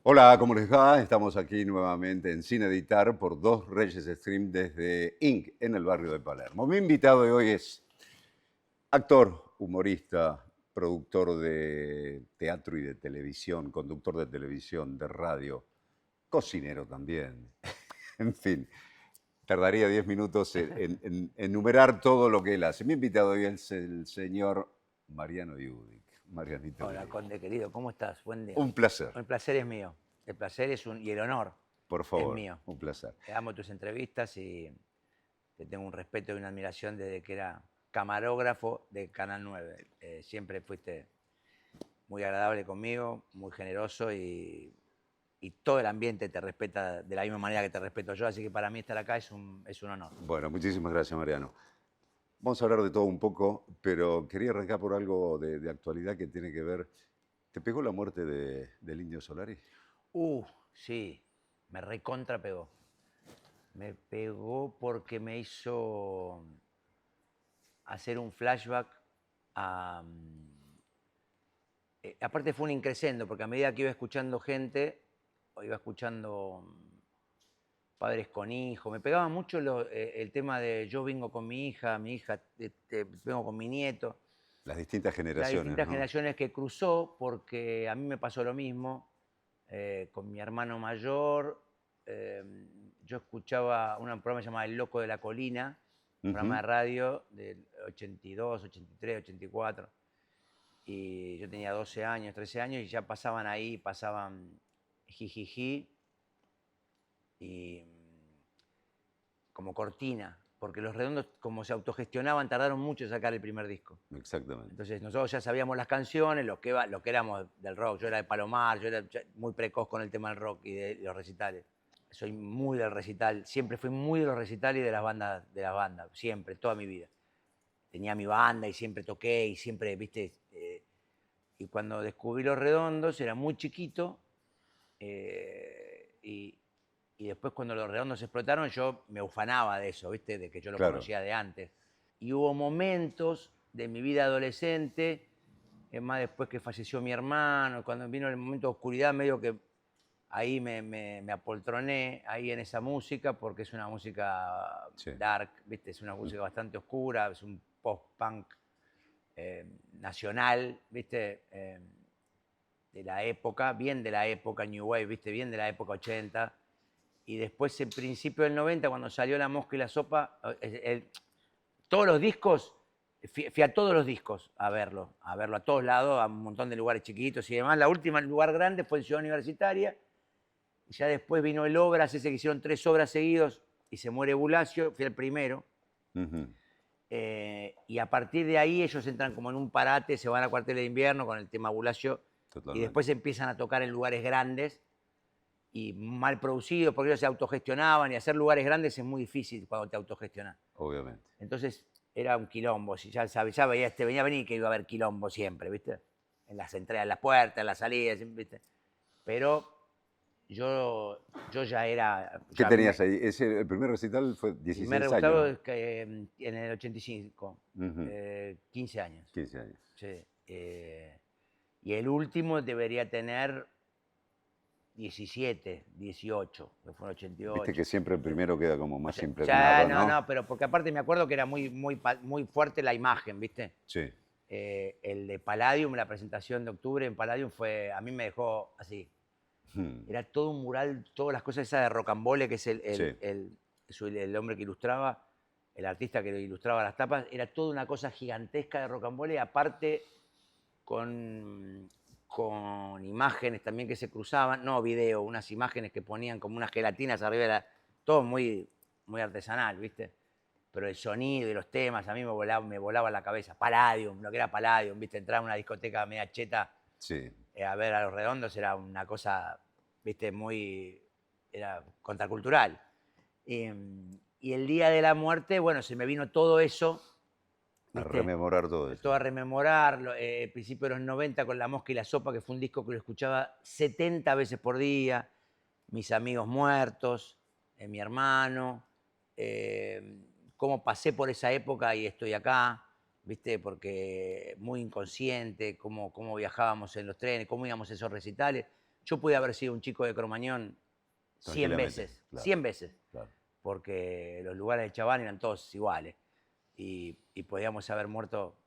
Hola, ¿cómo les va? Estamos aquí nuevamente en Sin Editar por Dos Reyes Stream desde Inc. en el barrio de Palermo. Mi invitado de hoy es actor, humorista, productor de teatro y de televisión, conductor de televisión, de radio, cocinero también. En fin, tardaría 10 minutos en enumerar todo lo que él hace. Mi invitado de hoy es el señor Mariano Diudic. Marianito Hola, querido. Conde querido, ¿cómo estás? Buen día. Un placer, El placer es mío. El placer y el honor por es favor, mío. un placer. Amo tus entrevistas y te tengo un respeto y una admiración desde que era camarógrafo de Canal 9. Siempre fuiste muy agradable conmigo, muy generoso y todo el ambiente te respeta de la misma manera que te respeto yo, así que para mí estar acá es un honor. Bueno, muchísimas gracias, Mariano. Vamos a hablar de todo un poco, pero quería arrancar por algo de actualidad que tiene que ver. ¿Te pegó la muerte del Indio Solari? Sí, me recontra pegó. Me pegó porque me hizo hacer un flashback a... aparte fue un increscendo, porque a medida que iba escuchando gente, o iba escuchando padres con hijos, me pegaba mucho el tema de yo vengo con mi hija vengo con mi nieto, Las distintas las generaciones, distintas ¿no? generaciones que cruzó, porque a mí me pasó lo mismo con mi hermano mayor. eh, yo escuchaba un programa llamado El Loco de la Colina, un programa Ujú. de radio del 82, 83, 84. Y yo tenía 12 años, 13 años y ya pasaban ahí, pasaban Jijiji y como cortina, porque Los Redondos, como se autogestionaban, tardaron mucho en sacar el primer disco. Exactamente. Entonces nosotros ya sabíamos las canciones, lo que éramos del rock. Yo era de Palomar, yo era muy precoz con el tema del rock y de los recitales. Soy muy del recital, siempre fui muy de los recitales y de las bandas, siempre, toda mi vida. Tenía mi banda y siempre toqué y siempre, viste, y cuando descubrí Los Redondos era muy chiquito y, y después cuando Los Redondos explotaron yo me ufanaba de eso, ¿viste? De que yo lo Claro. conocía de antes. Y hubo momentos de mi vida adolescente, más después que falleció mi hermano, cuando vino el momento de oscuridad, medio que ahí me apoltroné ahí en esa música, porque es una música Sí. dark, ¿viste? Es una música bastante oscura, es un post-punk nacional, ¿viste? De la época, bien de la época New Wave, ¿viste? Bien de la época 80. Y después, en principio del 90, cuando salió La Mosca y la Sopa, todos los discos, fui a todos los discos a verlo a todos lados, a un montón de lugares chiquitos y demás. La última lugar grande fue en Ciudad Universitaria. Y ya después vino el Obras, ese que hicieron 3 obras seguidos, y se muere Bulacio, fui el primero. Ujú. Y a partir de ahí ellos entran como en un parate, se van a cuartel de invierno con el tema Bulacio, y Totalmente. después empiezan a tocar en lugares grandes y mal producidos, porque ellos se autogestionaban, y hacer lugares grandes es muy difícil cuando te autogestionas. Obviamente. Entonces era un quilombo, si ya sabes, ya veía, venía a venir que iba a haber quilombo siempre, ¿viste? En las entradas, en las puertas, en las salidas, ¿viste? Pero yo ya era, ¿Qué ya a mí tenías ahí? El primer recital fue y me 16 años, gustaba ¿no? que en el 85, Ujú. 15 años. 15 años. Sí. Y el último debería tener 17, 18, que fue en Viste 88. que siempre el primero queda como O más sea, ya, impregnado, no, ¿no? no, pero porque aparte me acuerdo que era muy fuerte la imagen, ¿viste? Sí. El de Palladium, la presentación de octubre en Palladium a mí me dejó así. Hmm. Era todo un mural, todas las cosas esas de Rocambole, que es Sí. el hombre que ilustraba, el artista que ilustraba las tapas, era toda una cosa gigantesca de Rocambole, aparte con, con imágenes también que se cruzaban, no video, unas imágenes que ponían como unas gelatinas arriba, todo muy artesanal, ¿viste? Pero el sonido y los temas a mí me volaba la cabeza. Palladium, lo que era Palladium, ¿viste? Entrar a una discoteca media cheta Sí. a ver a Los Redondos era una cosa, ¿viste? Era contracultural. Y el día de la muerte, bueno, se me vino todo eso, A ¿viste? rememorar todo eso. Todo a rememorar, principio de los 90 con La Mosca y la Sopa, que fue un disco que lo escuchaba 70 veces por día, mis amigos muertos, mi hermano, cómo pasé por esa época y estoy acá, ¿viste? Porque muy inconsciente, cómo viajábamos en los trenes, cómo íbamos a esos recitales. Yo pude haber sido un chico de Cromañón 100 Tranquilamente, veces, claro. 100 veces, Claro. porque los lugares de Chabán eran todos iguales y podíamos haber muerto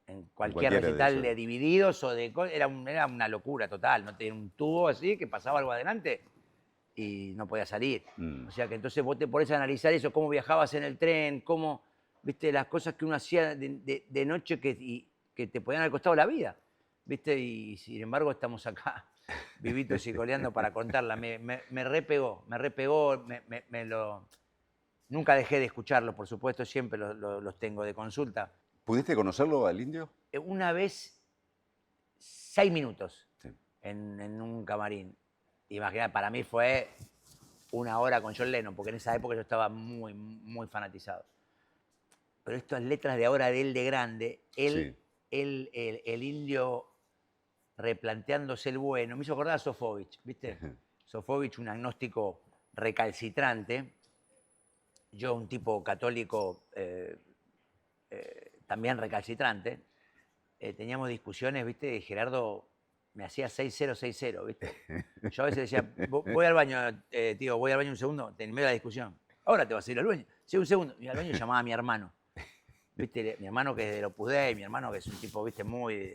en cualquier cualquiera de recital esos. de Divididos o de... Era una locura total, no tenía un tubo así que pasaba algo adelante y no podía salir. O sea que entonces vos te ponés a analizar eso, cómo viajabas en el tren, cómo, viste, las cosas que uno hacía de noche que te podían haber costado la vida, viste, y sin embargo estamos acá vivitos y coleando para contarla. Me repegó, Nunca dejé de escucharlo, por supuesto, siempre los tengo de consulta. ¿Pudiste conocerlo al Indio? Una vez, 6 minutos Sí. en un camarín. Imagínate, para mí fue una hora con John Lennon, porque en esa época yo estaba muy, muy fanatizado. Pero estas letras de ahora de él de grande, Sí. el Indio replanteándose el bueno, me hizo acordar a Sofovich, ¿viste? Sofovich, un agnóstico recalcitrante, yo un tipo católico también recalcitrante, teníamos discusiones, ¿viste? Y Gerardo me hacía 6-0, ¿viste? Yo a veces decía, voy al baño, tío, voy al baño un segundo, en medio de la discusión. Ahora te vas a ir al baño. Sí, un segundo. Y al baño llamaba a mi hermano. ¿Viste? Mi hermano que es del Opus Dei, mi hermano que es un tipo, ¿viste? Muy...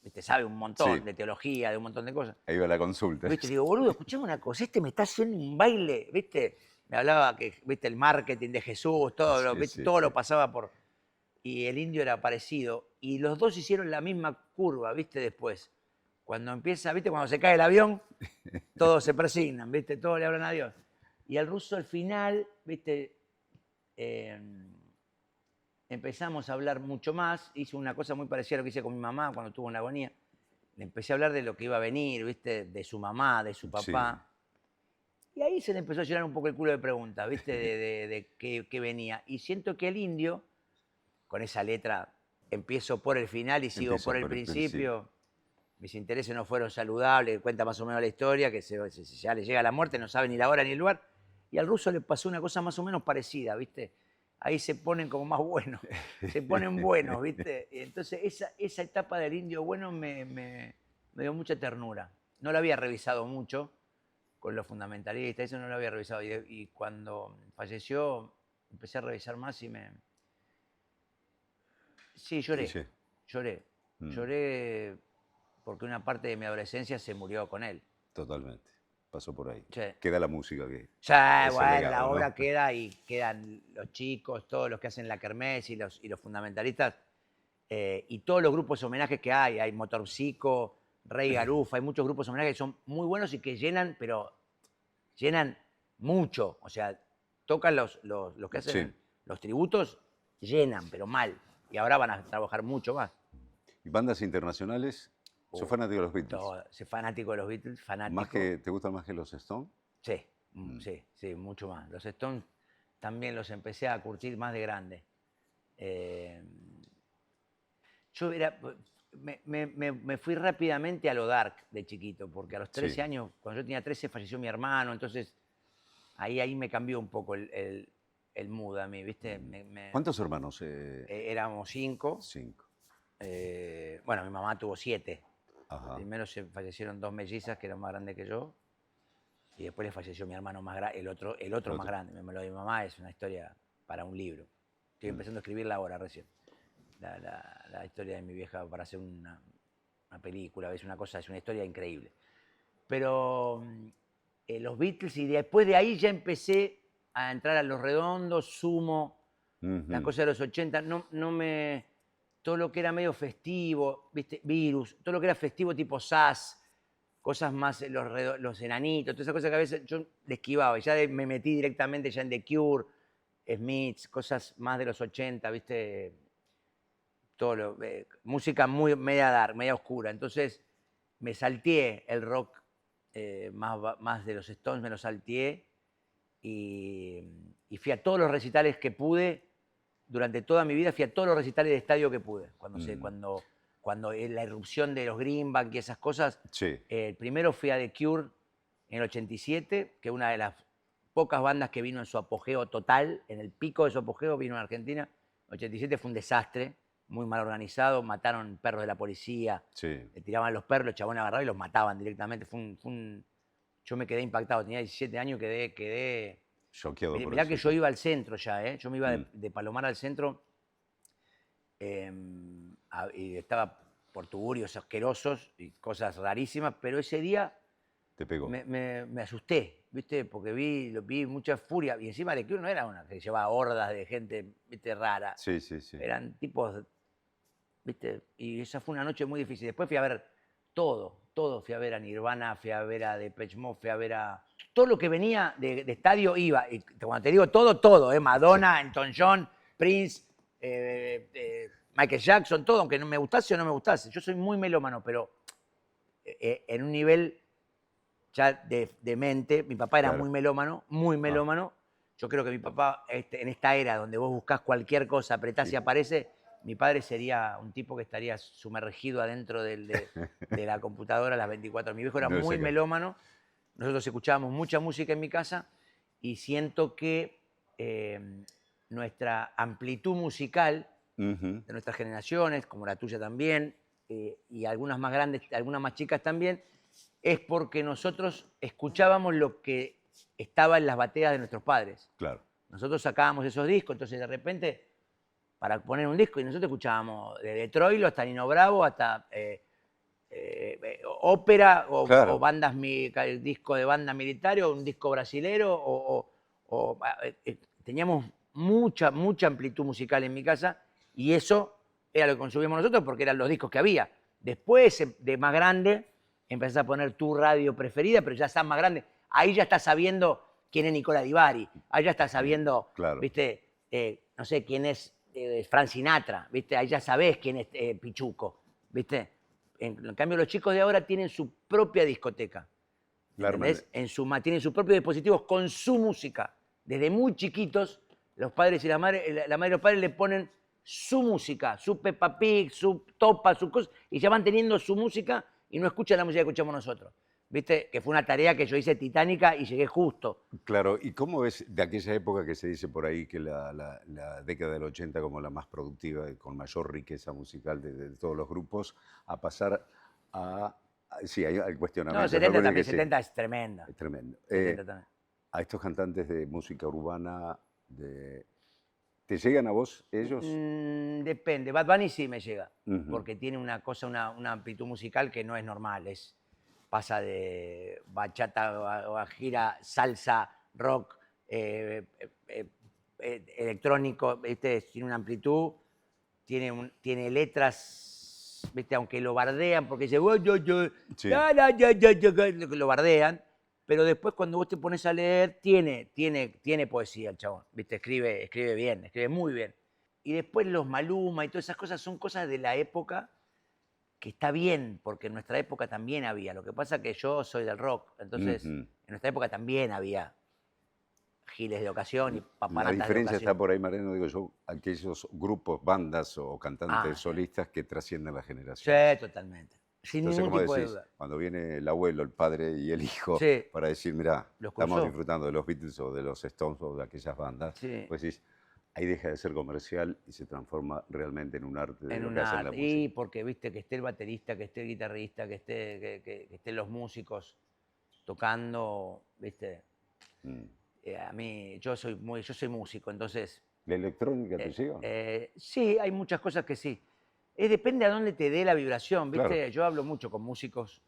¿viste? Sabe un montón Sí. de teología, de un montón de cosas. Ahí va la consulta. ¿Viste? Le digo, boludo, escuchame una cosa, me está haciendo un baile, ¿viste? Me hablaba que, ¿viste? El marketing de Jesús, todo, Sí, ¿viste? sí, Todo sí. lo pasaba por... Y el Indio era parecido. Y los dos hicieron la misma curva, ¿viste? Después. Cuando empieza, ¿viste? Cuando se cae el avión, todos se persignan, ¿viste? Todos le hablan a Dios. Y el ruso al final, ¿viste? Empezamos a hablar mucho más. Hice una cosa muy parecida a lo que hice con mi mamá cuando tuvo una agonía. Le empecé a hablar de lo que iba a venir, ¿viste? De su mamá, de su papá. Sí. Y ahí se le empezó a llenar un poco el culo de preguntas, ¿viste? De qué venía. Y siento que el Indio, con esa letra, empiezo por el final y sigo por el principio. Mis intereses no fueron saludables, cuenta más o menos la historia, que ya le llega la muerte, no sabe ni la hora ni el lugar. Y al ruso le pasó una cosa más o menos parecida, ¿viste? Ahí se ponen como más buenos, se ponen buenos, ¿viste? Y entonces esa etapa del Indio bueno me dio mucha ternura. No la había revisado mucho con los fundamentalistas, eso no lo había revisado. Y cuando falleció empecé a revisar más y me... Sí, lloré, Sí. lloré. Lloré porque una parte de mi adolescencia se murió con él. Totalmente. Pasó por ahí. Sí. Queda la música que... Ya, bueno, legado, la obra ¿no? queda y quedan los chicos, todos los que hacen la kermés y los fundamentalistas, y todos los grupos de homenajes que hay Motorpsico, Rey Garufa, hay muchos grupos de homenaje que son muy buenos y que llenan, pero llenan mucho. O sea, tocan los que hacen los tributos, llenan, pero mal. Y ahora van a trabajar mucho más. ¿Y bandas internacionales? ¿Sos fanático de los Beatles? Soy fanático de los Beatles, fanático. ¿Te gustan más que los Stones? Sí, sí, mucho más. Los Stones también los empecé a curtir más de grande. Yo me fui rápidamente a lo dark de chiquito, porque a los 13 años, cuando yo tenía 13, falleció mi hermano, entonces ahí me cambió un poco el mood a mí, ¿viste? ¿Cuántos hermanos? Éramos 5. 5. Bueno, mi mamá tuvo 7. Ajá. Primero se fallecieron 2 mellizas que eran más grandes que yo. Y después le falleció mi hermano más grande, el otro más grande. Lo de mi mamá es una historia para un libro. Estoy empezando a escribirla ahora recién. La historia de mi vieja para hacer una película, es una historia increíble. Pero los Beatles, y después de ahí ya empecé a entrar a Los Redondos, Sumo, la cosa de los 80, todo lo que era medio festivo, ¿viste? Virus, todo lo que era festivo tipo SAS, cosas más, los enanitos, todas esas cosas que a veces yo le esquivaba. Y ya me metí directamente ya en The Cure, Smiths, cosas más de los 80, ¿viste? Música muy media dark, media oscura. Entonces me salteé el rock más de los Stones, me lo salteé y fui a todos los recitales que pude. Durante toda mi vida fui a todos los recitales de estadio que pude. Cuando la irrupción de los Greenback y esas cosas. Primero fui a The Cure en el 87, que es una de las pocas bandas que vino en su apogeo total, en el pico de su apogeo vino a Argentina. El 87 fue un desastre, muy mal organizado, mataron perros de la policía, Sí, le tiraban los perros, los chabones agarraban y los mataban directamente. Yo me quedé impactado, tenía 17 años, quedé. choqueado por Mirá eso. que yo Sí. iba al centro ya, ¿eh? Yo me iba Mm, de Palomar al centro y estaba por tuburios asquerosos y cosas rarísimas, pero ese día te pegó. me asusté, ¿viste? Porque vi mucha furia y encima el club no era una que llevaba hordas de gente, ¿viste? Rara. Sí, sí, sí. Eran tipos, ¿viste? Y esa fue una noche muy difícil. Después fui a ver todo. Fui a ver a Nirvana, fui a ver a Depeche Mode, fui a ver a. Todo lo que venía de estadio iba. Y cuando te digo todo, ¿eh? Sí, Madonna, Elton John, Prince, Michael Jackson, todo, aunque no me gustase o no me gustase. Yo soy muy melómano, pero en un nivel ya de mente. Mi papá era claro. muy Ah, melómano. Yo creo que mi papá, en esta era donde vos buscás cualquier cosa, apretás sí. y aparece, mi padre sería un tipo que estaría sumergido adentro de la computadora a las 24 horas. Mi viejo era No muy sé qué. melómano. Nosotros escuchábamos mucha música en mi casa y siento que nuestra amplitud musical Ujú, de nuestras generaciones, como la tuya también, y algunas más grandes, algunas más chicas también, es porque nosotros escuchábamos lo que estaba en las bateas de nuestros padres. claro. Nosotros sacábamos esos discos, entonces de repente, para poner un disco, y nosotros escuchábamos de Troilo hasta Nino Bravo, hasta ópera o Claro. bandas, disco de banda militar o un disco brasilero, teníamos mucha amplitud musical en mi casa y eso era lo que consumíamos nosotros porque eran los discos que había. Después, de más grande, empezás a poner tu radio preferida, pero ya estás más grande. Ahí ya estás sabiendo quién es Nicola Di Bari, ahí ya estás sabiendo, Claro. viste, no sé, quién es Frank Sinatra, viste, ahí ya sabés quién es Pichuco, viste. En cambio, los chicos de ahora tienen su propia discoteca, Claro, ¿entendés? Tienen sus propios dispositivos con su música. Desde muy chiquitos, los padres y la madre y los padres le ponen su música, su Peppa Pig, su Topa, su cosa, y ya van teniendo su música y no escuchan la música que escuchamos nosotros. ¿Viste? Que fue una tarea que yo hice titánica y llegué justo. claro. ¿Y cómo ves de aquella época que se dice por ahí que la década del 80 como la más productiva y con mayor riqueza musical de todos los grupos, a pasar sí, hay No, cuestionamientos, 70 algunos también, que sí, 70 es tremenda. es tremendo. 70 también. A estos cantantes de música urbana, ¿te llegan a vos ellos? Depende. Bad Bunny sí me llega, Ujú, porque tiene una cosa, una amplitud musical que no es normal. Pasa de bachata, gira, salsa, rock, electrónico, ¿viste? Tiene una amplitud, tiene letras, ¿viste? Aunque lo bardean, porque dice, "Uy, uy, uy, sí, ya", lo bardean, pero después cuando vos te pones a leer, tiene poesía el chabón, ¿viste? Escribe bien, escribe muy bien. Y después los Maluma y todas esas cosas son cosas de la época que está bien, porque en nuestra época también había. Lo que pasa es que yo soy del rock, entonces ujú. en nuestra época también había giles de ocasión y La papanatas de diferencia está ocasión. por ahí, Mariano, digo yo, aquellos grupos, bandas o cantantes Ah, sí. solistas que trascienden las Sí, generaciones. totalmente. Sin Entonces, ningún como tipo de decís, duda. cuando viene el abuelo, el padre y el hijo Sí, para decir, mira, los estamos cruzó. disfrutando de los Beatles o de los Stones o de aquellas bandas, Sí, pues decís, ahí deja de ser comercial y se transforma realmente en un arte de en lo un que hacen la arte. música. Y porque, viste, que esté el baterista, que esté el guitarrista, que estén los músicos tocando, viste. Mm. A mí, yo soy músico, entonces ¿La electrónica te llega? sí, hay muchas cosas que sí. Depende a dónde te dé la vibración, Claro. ¿viste? Yo hablo mucho con músicos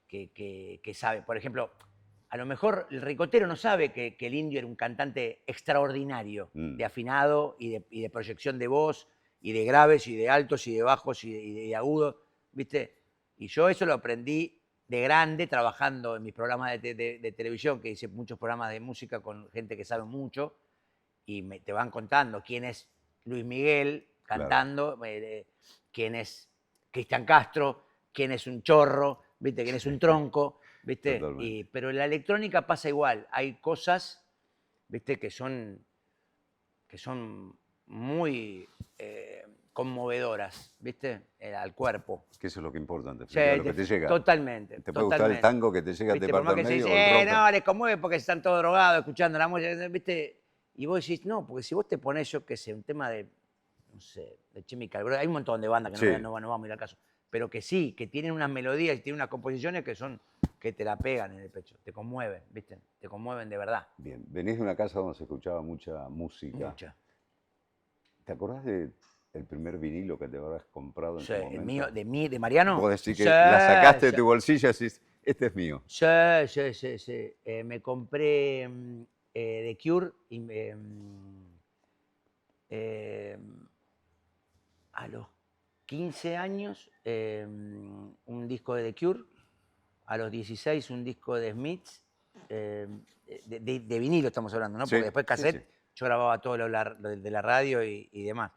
que saben. Por ejemplo, a lo mejor el ricotero no sabe que el Indio era un cantante extraordinario, Mm. de afinado y de proyección de voz, y de graves, y de altos, y de bajos, y de agudos, ¿viste? Y yo eso lo aprendí de grande, trabajando en mis programas de televisión, que hice muchos programas de música con gente que sabe mucho, y te van contando quién es Luis Miguel Claro, cantando, quién es Cristian Castro, quién es un chorro, ¿viste? Quién es un tronco, ¿viste? totalmente. Pero en la electrónica pasa igual, hay cosas, ¿viste? Que son muy conmovedoras, ¿viste? Al cuerpo. Que eso es lo que importa, en Sí, definitiva, lo que te llega. totalmente, ¿Te puede gustar el totalmente. tango que te llega, te ¿Viste? Por parte más al que se medio dice, o el rock? no, les conmueve porque están todos drogados escuchando la música, ¿viste? Y vos decís, no, porque si vos te pones, yo qué sé, un tema de, no sé, de Chemical Brothers. Hay un montón de bandas que Sí. no vamos a ir al caso. Pero que sí, que tienen unas melodías y tienen unas composiciones que te la pegan en el pecho, te conmueven, ¿viste? Te conmueven de verdad. Bien, venís de una casa donde se escuchaba mucha música. Mucha. ¿Te acordás del primer vinilo que te habrás comprado en Sí, su el mío, momento? de Mariano. Vos decís que Sí, la sacaste de sí. tu bolsillo y decís, este es mío. Sí, sí, sí, sí. Me compré The Cure y eh, a los 15 años un disco de The Cure, a los 16 un disco de Smiths, de vinilo estamos hablando, ¿no? Sí, Porque después sí, cassette sí. yo grababa todo lo de la radio y demás.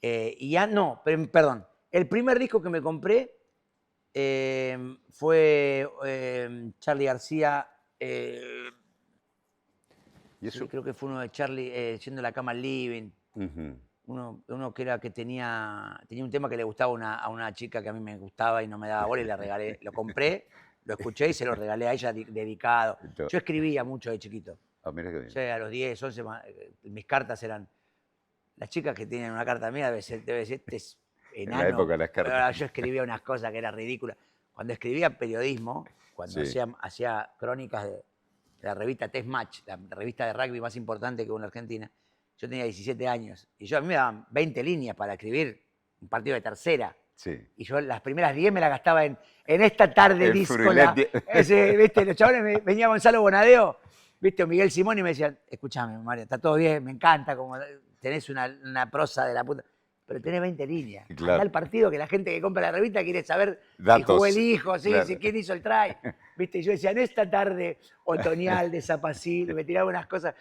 Y ya no, perdón, el primer disco que me compré fue Charly García, Y sí, eso, creo que fue uno de Charlie yendo a la cama al living. ujú, Uno que era que tenía un tema que le gustaba a una chica que a mí me gustaba y no me daba bola y le regalé. Lo compré, lo escuché y se lo regalé a ella dedicado. esto- Yo escribía mucho de chiquito. mira qué O bien. sea, a los 10, 11, mis cartas eran. Las chicas que tienen una carta mía debe ser este es En la época enano. de las cartas. Yo escribía unas cosas que eran ridículas. Cuando escribía periodismo, cuando Sí. hacía crónicas de la revista Test Match, la revista de rugby más importante que hubo en Argentina, yo tenía 17 años. Y a mí me daban 20 líneas para escribir un partido de tercera. Sí. Y yo las primeras 10 me las gastaba en esta tarde El díscola. Fruilet. ¿Viste? Los chavales, venía Gonzalo Bonadeo, ¿viste? O Miguel Simón y me decían, escúchame, Mario, está todo bien, me encanta, como tenés una prosa de la puta, pero tenés 20 líneas. Claro. Andá al partido que la gente que compra la revista quiere saber si Datos. jugó el hijo, Claro. si quién hizo el try. ¿Viste? Y yo decía, en esta tarde otoñal de Zapacil, me tiraba unas cosas,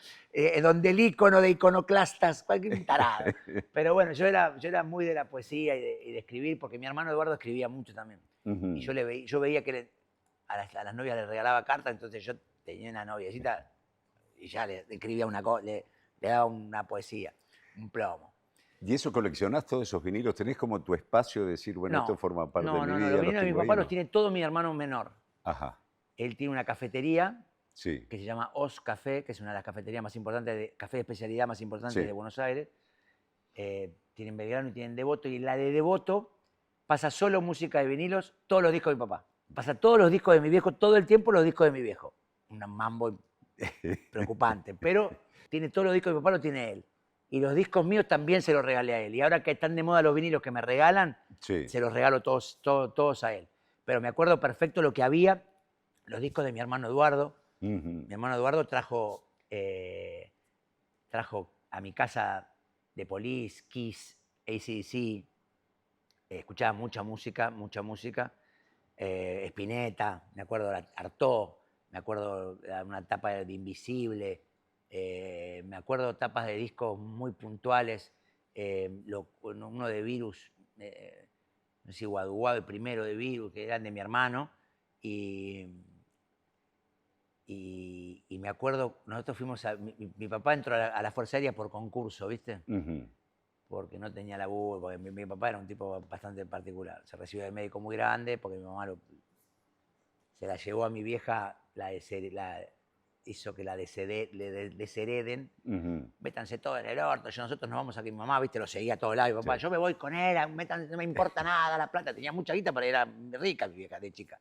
donde el ícono de iconoclastas, cualquier tarado. Pero bueno, yo era muy de la poesía y de escribir, porque mi hermano Eduardo escribía mucho también. Ujú. Y yo veía que a las novias les regalaba cartas, entonces yo tenía una noviecita y ya le escribía le daba una poesía, un plomo. ¿Y eso coleccionás todos esos vinilos? ¿Tenés como tu espacio de decir, bueno, esto forma parte de mi vida? Los vinilos de mi tengo papá ahí? los tiene todo mi hermano menor. Ajá, Él tiene una cafetería sí. que se llama Os Café, que es una de las cafeterías más importantes, café de especialidad más importantes Sí. de Buenos Aires. Tienen Belgrano y tienen Devoto, y la de Devoto pasa solo música de vinilos, todos los discos de mi papá. Pasa todos los discos de mi viejo, todo el tiempo los discos de mi viejo. Un mambo preocupante, pero tiene todos los discos de mi papá, lo tiene él. Y los discos míos también se los regalé a él. Y ahora que están de moda los vinilos que me regalan, Sí. se los regalo todos a él. Pero me acuerdo perfecto lo que había, los discos de mi hermano Eduardo. Ujú. Mi hermano Eduardo trajo a mi casa The Police, Kiss, AC/DC. Escuchaba mucha música. Spinetta, me acuerdo de Artaud, me acuerdo de una etapa de Invisible, me acuerdo tapas de discos muy puntuales, uno de Virus, no sé si Guadu, el primero de Virus, que eran de mi hermano, y me acuerdo, nosotros fuimos mi papá entró a la Fuerza Aérea por concurso, ¿viste? Ujú. Porque no tenía laburo, porque mi papá era un tipo bastante particular. Se recibió de médico muy grande, porque mi mamá se la llevó a mi vieja, hizo que la deshereden. Ujú. Métanse todo en el orto, nosotros nos vamos a que mi mamá, viste, lo seguía a todos lados. Mi papá, Sí. yo me voy con él, no me importa nada la plata. Tenía mucha guita, pero era rica mi vieja de chica.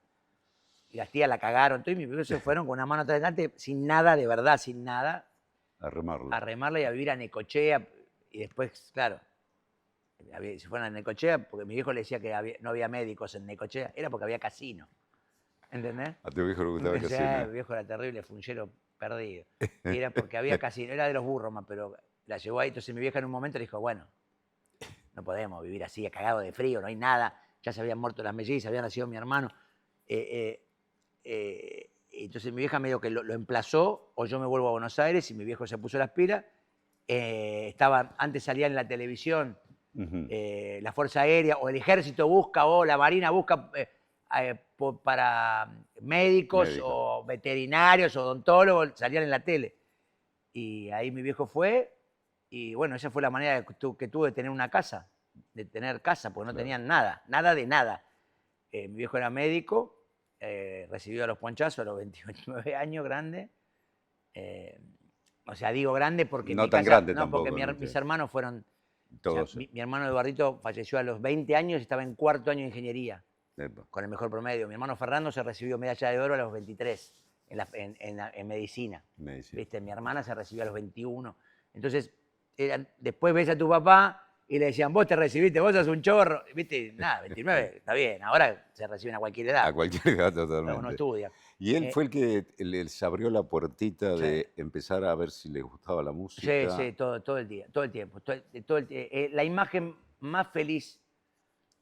Y las tías la cagaron, todo, y mis viejos se fueron con una mano atrás delante, sin nada, de verdad, sin nada, A remarlo. a remarla y a vivir a Necochea. Y después, claro, se fueron a Necochea porque mi viejo le decía que no había médicos en Necochea, era porque había casino. ¿Entendés? A tu viejo le gustaba el Sí, casino. mi viejo era terrible, funchero perdido. Y era porque había casino, era de los burros más, pero la llevó ahí. Entonces mi vieja en un momento le dijo, bueno, no podemos vivir así, cagado de frío, no hay nada. Ya se habían muerto las mellizas, había nacido mi hermano. Entonces mi vieja medio que lo emplazó, o yo me vuelvo a Buenos Aires, y mi viejo se puso las pilas. Antes salía en la televisión Ujú. la Fuerza Aérea, o el Ejército busca, o la Marina busca para médicos Médico. o veterinarios o odontólogos, salían en la tele. Y ahí mi viejo fue, y bueno, esa fue la manera que tuve de tener una casa, porque no Claro. tenían nada de nada. Mi viejo era médico, recibió a los ponchazos a los 29 años, grande. O sea, digo grande porque No mi tan casa, grande no, porque tampoco, ¿no? mis hermanos fueron O sea, Todos. mi hermano Eduardito falleció a los 20 años y estaba en cuarto año de ingeniería, Epa, con el mejor promedio. Mi hermano Fernando se recibió medalla de oro a los 23 en medicina. medicina. ¿Viste? Mi hermana se recibió a los 21. Entonces, después ves a tu papá y le decían, vos te recibiste, vos sos un chorro. ¿Viste? Nada, 29, está bien. Ahora se reciben a cualquier edad. A cualquier edad Uno totalmente. estudia. Y él fue el que les abrió la puertita Sí. de empezar a ver si les gustaba la Sí, música. sí, todo el día, todo el tiempo. La imagen más feliz,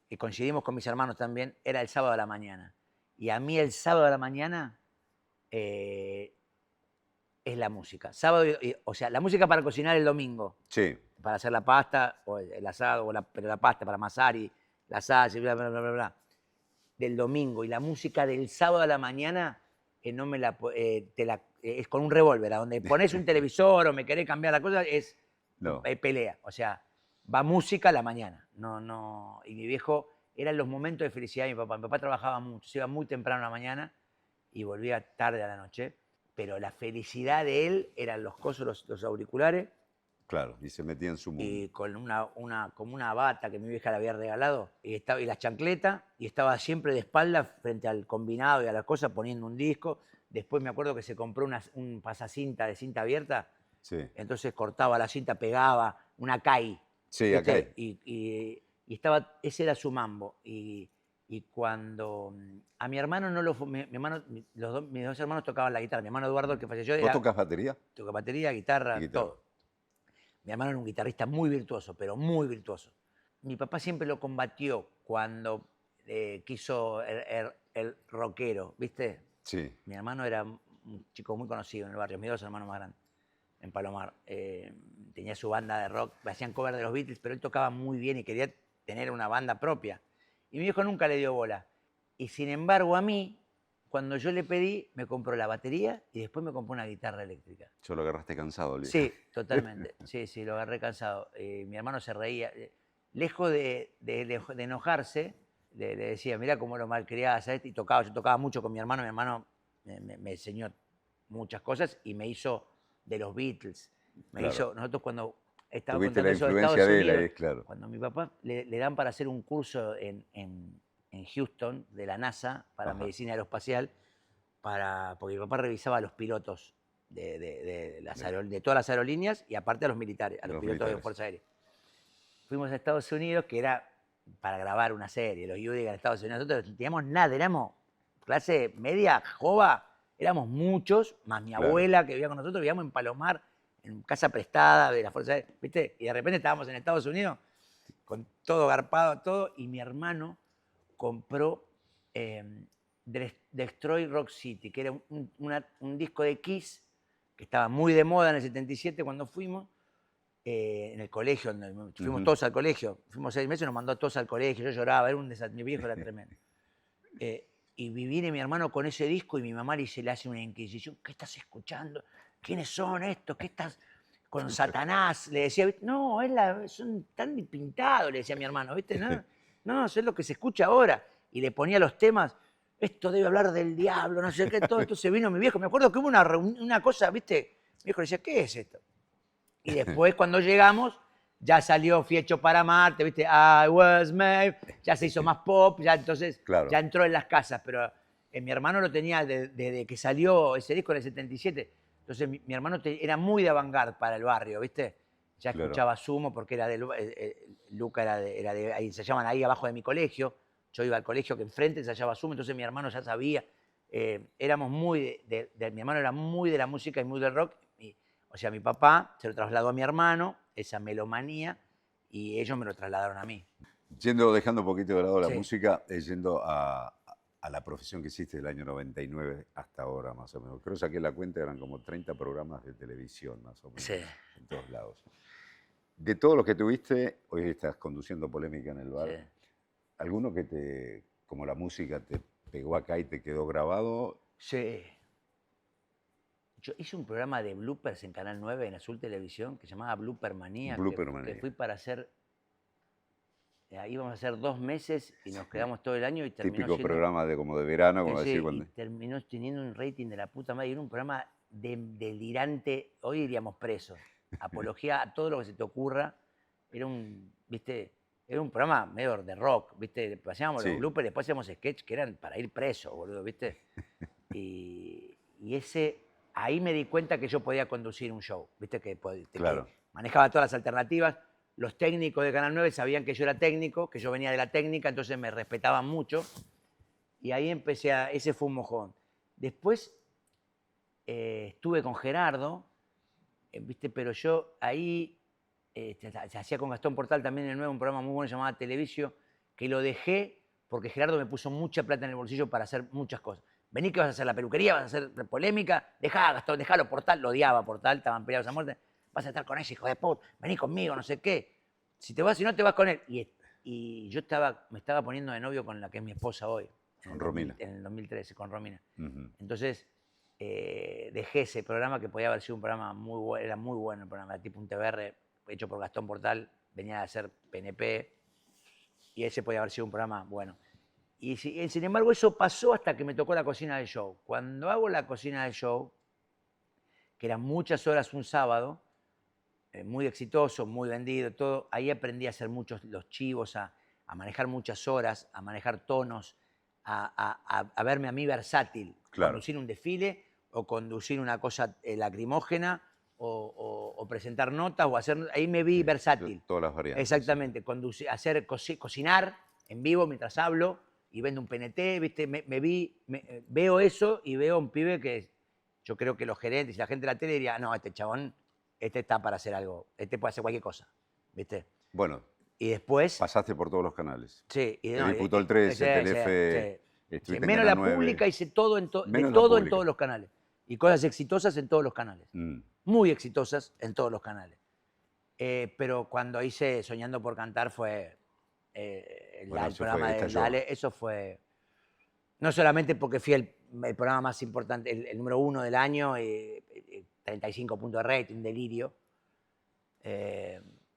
que coincidimos con mis hermanos también, era el sábado a la mañana. Y a mí el sábado a la mañana es la música. O sea, la música para cocinar el domingo, Sí, para hacer la pasta, o el asado, pero la pasta para amasar y la salsa y bla, bla, bla, bla, bla. Del domingo. Y la música del sábado a la mañana no me la, es con un revólver. A donde pones un televisor o me querés cambiar la cosa, es no. pelea. O sea, va música a la mañana. No. Y mi viejo, eran los momentos de felicidad de mi papá. Mi papá trabajaba mucho, se iba muy temprano a la mañana y volvía tarde a la noche. Pero la felicidad de él eran los cosos, los auriculares, Claro, y se metía en su mundo. y con como una bata que mi vieja le había regalado, y las chancletas, y estaba siempre de espaldas frente al combinado y a las cosas poniendo un disco. Después me acuerdo que se compró un pasacinta de cinta abierta, Sí, entonces cortaba la cinta, pegaba una CAI. sí, ¿Viste? acá. Y estaba, ese era su mambo. Y cuando a mi hermano no lo fue, mis dos hermanos tocaban la guitarra. Mi hermano Eduardo, el que falleció, ¿Vos tocas batería? toca batería, guitarra, Y guitarra. todo. Mi hermano era un guitarrista muy virtuoso, pero muy virtuoso. Mi papá siempre lo combatió cuando quiso el rockero, ¿viste? Sí, Mi hermano era un chico muy conocido en el barrio, mis dos hermanos más grandes, en Palomar. Tenía su banda de rock, hacían cover de los Beatles, pero él tocaba muy bien y quería tener una banda propia. Y mi viejo nunca le dio bola. Y sin embargo, a mí, cuando yo le pedí, me compró la batería y después me compró una guitarra eléctrica. yo lo agarraste cansado, Luis. Sí, totalmente. Sí, lo agarré cansado. Mi hermano se reía. Lejos de enojarse, le decía, mirá cómo lo malcriás a este. Y yo tocaba mucho con mi hermano. Mi hermano me enseñó muchas cosas y me hizo de los Beatles. Claro. Nosotros cuando estaba Tuviste contando la eso de influencia Estados de él Unidos, ahí, claro. cuando a mi papá le dan para hacer un curso en Houston de la NASA para Ajá. medicina aeroespacial, porque mi papá revisaba a los pilotos de todas las aerolíneas y aparte a los militares, a los pilotos de Fuerza Aérea. Fuimos a Estados Unidos, que era para grabar una serie, los Judy en Estados Unidos. Nosotros no teníamos nada, éramos clase media, jova, éramos muchos, más mi abuela que vivía con nosotros, vivíamos en Palomar, en casa prestada de la Fuerza Aérea, ¿viste? Y de repente estábamos en Estados Unidos, con todo garpado, todo, y mi hermano compró Destroy Rock City, que era un disco de Kiss que estaba muy de moda en el 77 cuando fuimos, en el colegio, fuimos todos al colegio, fuimos 6 meses y nos mandó a todos al colegio, yo lloraba, mi viejo era tremendo. Y viene mi hermano con ese disco y mi mamá le hace una inquisición, ¿qué estás escuchando? ¿Quiénes son estos? ¿Qué estás con Satanás? Le decía, no, son tan pintados, le decía a mi hermano, ¿viste? No, eso es lo que se escucha ahora. Y le ponía los temas, esto debe hablar del diablo, no sé qué, todo. Entonces vino mi viejo, me acuerdo que hubo una cosa, ¿viste? Mi viejo le decía, ¿qué es esto? Y después cuando llegamos, ya salió Fiecho para Marte, ¿viste? I was made, ya se hizo más pop, ya entonces ya entró en las casas, pero mi hermano lo tenía desde que salió ese disco en el 77. Entonces mi hermano era muy de avant-garde para el barrio, ¿viste? Ya escuchaba Sumo porque era Luca era de ahí, ensayaban ahí abajo de mi colegio. Yo iba al colegio que enfrente ensayaba Sumo, entonces mi hermano ya sabía. Éramos muy mi hermano era muy de la música y muy del rock. O sea, mi papá se lo trasladó a mi hermano, esa melomanía, y ellos me lo trasladaron a mí. Dejando un poquito de lado la música, yendo a la profesión que hiciste del año 99 hasta ahora, más o menos. Creo que saqué la cuenta, eran como 30 programas de televisión, más o menos, en todos lados. De todos los que tuviste, hoy estás conduciendo Polémica en el Bar, Sí. ¿alguno que como la música te pegó acá y te quedó grabado? Sí. Yo hice un programa de bloopers en Canal 9, en Azul Televisión, que se llamaba Blooper Manía, que fui para hacer. Íbamos a hacer 2 meses y nos quedamos todo el año y terminó Típico programa como de verano, como decir. Y terminó teniendo un rating de la puta madre. Era un programa delirante, hoy iríamos presos. Apología a todo lo que se te ocurra. ¿viste? Era un programa medio de rock, ¿viste? Hacíamos Sí. los bloopers, después hacíamos sketch que eran para ir preso, boludo, ¿viste? Y ahí me di cuenta que yo podía conducir un show, ¿viste? Que Claro. manejaba todas las alternativas. Los técnicos de Canal 9 sabían que yo era técnico, que yo venía de la técnica, entonces me respetaban mucho. Y ahí ese fue un mojón. Después estuve con Gerardo, ¿viste? Pero yo ahí se hacía con Gastón Portal también en el 9 un programa muy bueno llamado Televisio, que lo dejé porque Gerardo me puso mucha plata en el bolsillo para hacer muchas cosas. Vení que vas a hacer la peluquería, vas a hacer polémica, dejá Gastón, dejalo Portal, lo odiaba Portal, estaban peleados a muerte, vas a estar con ese hijo de puta, vení conmigo, no sé qué. Si no te vas con él. Y yo me estaba poniendo de novio con la que es mi esposa hoy. Con Romina. En el 2013, con Romina. Ujú. Entonces, dejé ese programa que podía haber sido un programa muy bueno, era muy bueno el programa, tipo un TBR hecho por Gastón Portal, venía de ser PNP, y ese podía haber sido un programa bueno. Y sin embargo, eso pasó hasta que me tocó la cocina del show. Cuando hago la cocina del show, que eran muchas horas un sábado, muy exitoso, muy vendido, todo, ahí aprendí a hacer muchos los chivos, a manejar muchas horas, a manejar tonos, a verme a mí versátil, Claro. conducir un desfile o conducir una cosa lacrimógena o presentar notas o hacer, ahí me vi versátil. Todas las variantes. Exactamente, cocinar en vivo mientras hablo y vendo un PNT, ¿viste? Veo eso y veo un pibe que yo creo que los gerentes y la gente de la tele diría, no, este chabón, este está para hacer algo, este puede hacer cualquier cosa, ¿viste? Bueno, Y después... pasaste por todos los canales. Sí. Te diputó el 13, Telefe, estuviste en menos Canal la 9. pública, hice todo, de Menos la todo en pública. todos los canales. Y cosas exitosas en todos los canales. Muy exitosas en todos los canales. Pero cuando hice Soñando por Cantar fue el programa de Dale, eso fue... No solamente porque fui el programa más importante, el número 1 del año, 35 puntos de rating, delirio,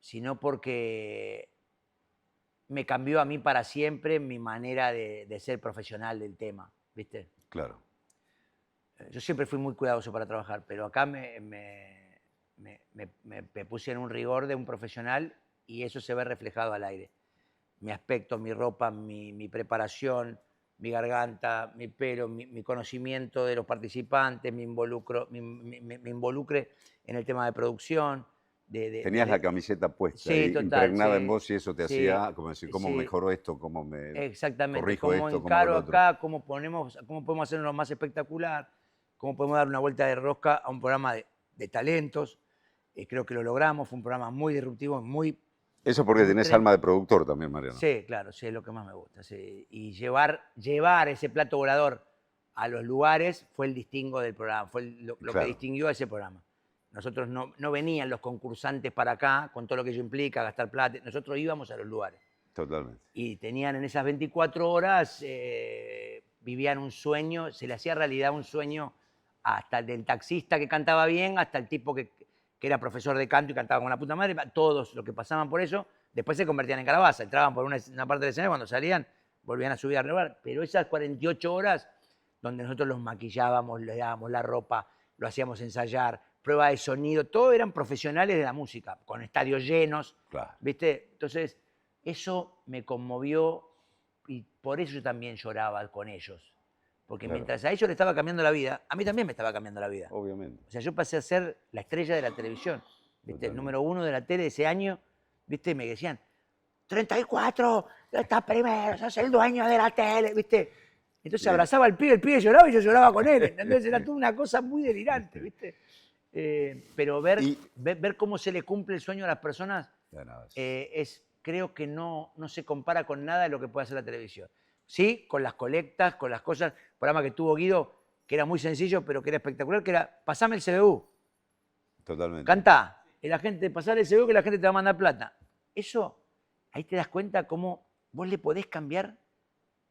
sino porque me cambió a mí para siempre mi manera de ser profesional del tema, ¿viste? Claro. Yo siempre fui muy cuidadoso para trabajar, pero acá me puse en un rigor de un profesional y eso se ve reflejado al aire. Mi aspecto, mi ropa, mi preparación, mi garganta, mi pelo, mi conocimiento de los participantes, me involucre en el tema de producción. Tenías la camiseta puesta, sí, total, impregnada sí, en vos y eso te sí, hacía como decir, ¿cómo sí. mejoro esto? ¿Cómo me Exactamente, corrijo cómo esto? ¿Cómo encaro lo otro? acá, cómo podemos hacerlo más espectacular, cómo podemos dar una vuelta de rosca a un programa de talentos. Creo que lo logramos, fue un programa muy disruptivo, muy... Eso porque tenés alma de productor también, Mariano. Sí, claro, sí, es lo que más me gusta. Sí. Y llevar ese plato volador a los lugares fue el distingo del programa, fue lo Claro. que distinguió a ese programa. Nosotros no venían los concursantes para acá, con todo lo que ello implica, gastar plata, nosotros íbamos a los lugares. Totalmente. Y tenían en esas 24 horas, vivían un sueño, se le hacía realidad un sueño hasta el del taxista que cantaba bien, hasta el tipo que era profesor de canto y cantaba con la puta madre, todos los que pasaban por eso, después se convertían en calabaza, entraban por una parte del escenario, cuando salían volvían a subir a renovar. Pero esas 48 horas donde nosotros los maquillábamos, les dábamos la ropa, lo hacíamos ensayar, prueba de sonido, todos eran profesionales de la música, con estadios llenos, Claro. ¿viste? Entonces, eso me conmovió y por eso yo también lloraba con ellos. Porque Claro. mientras a ellos les estaba cambiando la vida, a mí también me estaba cambiando la vida. Obviamente. O sea, yo pasé a ser la estrella de la televisión, ¿viste? El número 1 de la tele de ese año, ¿viste? Me decían, 34, estás primero, sos el dueño de la tele, ¿viste? Entonces Bien. abrazaba al pibe, el pibe lloraba y yo lloraba con él, ¿entendés? Era toda una cosa muy delirante, ¿viste? Pero ver cómo se le cumple el sueño a las personas creo que no se compara con nada de lo que puede hacer la televisión. Sí, con las colectas, con las cosas, programa que tuvo Guido, que era muy sencillo, pero que era espectacular, que era, pasame el CBU. Totalmente. Cantá. Y la gente, pasar el CBU que la gente te va a mandar plata. Eso, ahí te das cuenta cómo vos le podés cambiar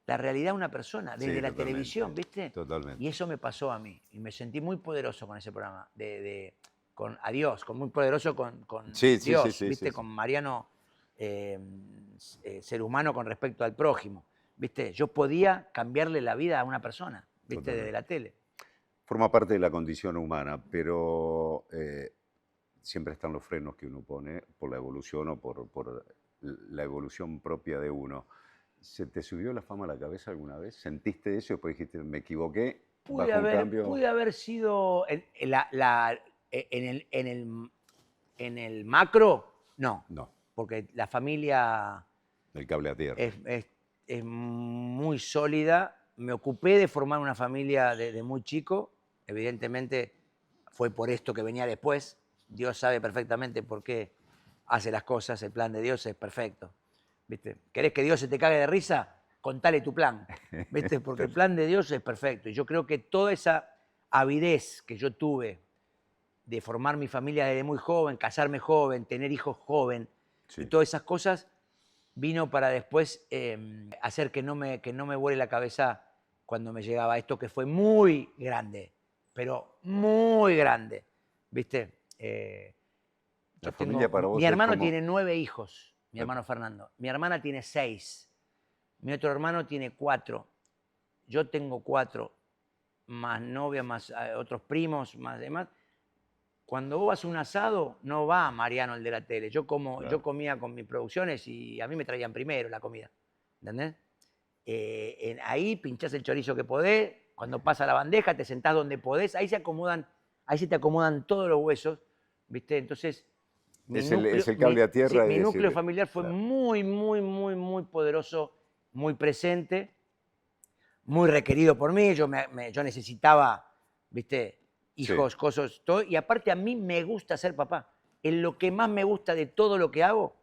la realidad a una persona, desde la televisión, ¿viste? Totalmente. Y eso me pasó a mí. Y me sentí muy poderoso con ese programa. Con Adiós, muy poderoso con Dios, ¿viste? Con Mariano, ser humano con respecto al prójimo. ¿Viste? Yo podía cambiarle la vida a una persona, ¿viste? Desde la tele. Forma parte de la condición humana, pero siempre están los frenos que uno pone por la evolución o por la evolución propia de uno. ¿Se te subió la fama a la cabeza alguna vez? ¿Sentiste eso y después dijiste, me equivoqué, bajo un cambio? Pude haber sido en el macro, no, No, porque la familia el cable a tierra. es muy sólida. Me ocupé de formar una familia desde muy chico. Evidentemente fue por esto que venía después. Dios sabe perfectamente por qué hace las cosas. El plan de Dios es perfecto. ¿Viste? ¿Querés que Dios se te cague de risa? Contale tu plan. ¿Viste? Porque el plan de Dios es perfecto. Y yo creo que toda esa avidez que yo tuve de formar mi familia desde muy joven, casarme joven, tener hijos joven, Sí. y todas esas cosas, vino para después hacer que no me vuele la cabeza cuando me llegaba esto, que fue muy grande, pero muy grande. ¿Viste? La familia para vos Mi es hermano como... tiene 9 hijos, mi hermano Fernando. Mi hermana tiene 6. Mi otro hermano tiene 4. Yo tengo 4, más novia, más otros primos, más demás. Cuando vos vas a un asado, no va Mariano el de la tele. Yo Claro. comía con mis producciones y a mí me traían primero la comida. ¿Entendés? Ahí pinchás el chorizo que podés, cuando pasa la bandeja te sentás donde podés, ahí se te acomodan todos los huesos, ¿viste? Entonces, Es el cable a tierra. mi Es núcleo decir, familiar fue claro. muy, muy, muy, muy poderoso, muy presente, muy requerido por mí. Yo necesitaba, ¿viste? Hijos, Sí. cosas, todo. Y aparte a mí me gusta ser papá. Es lo que más me gusta de todo lo que hago,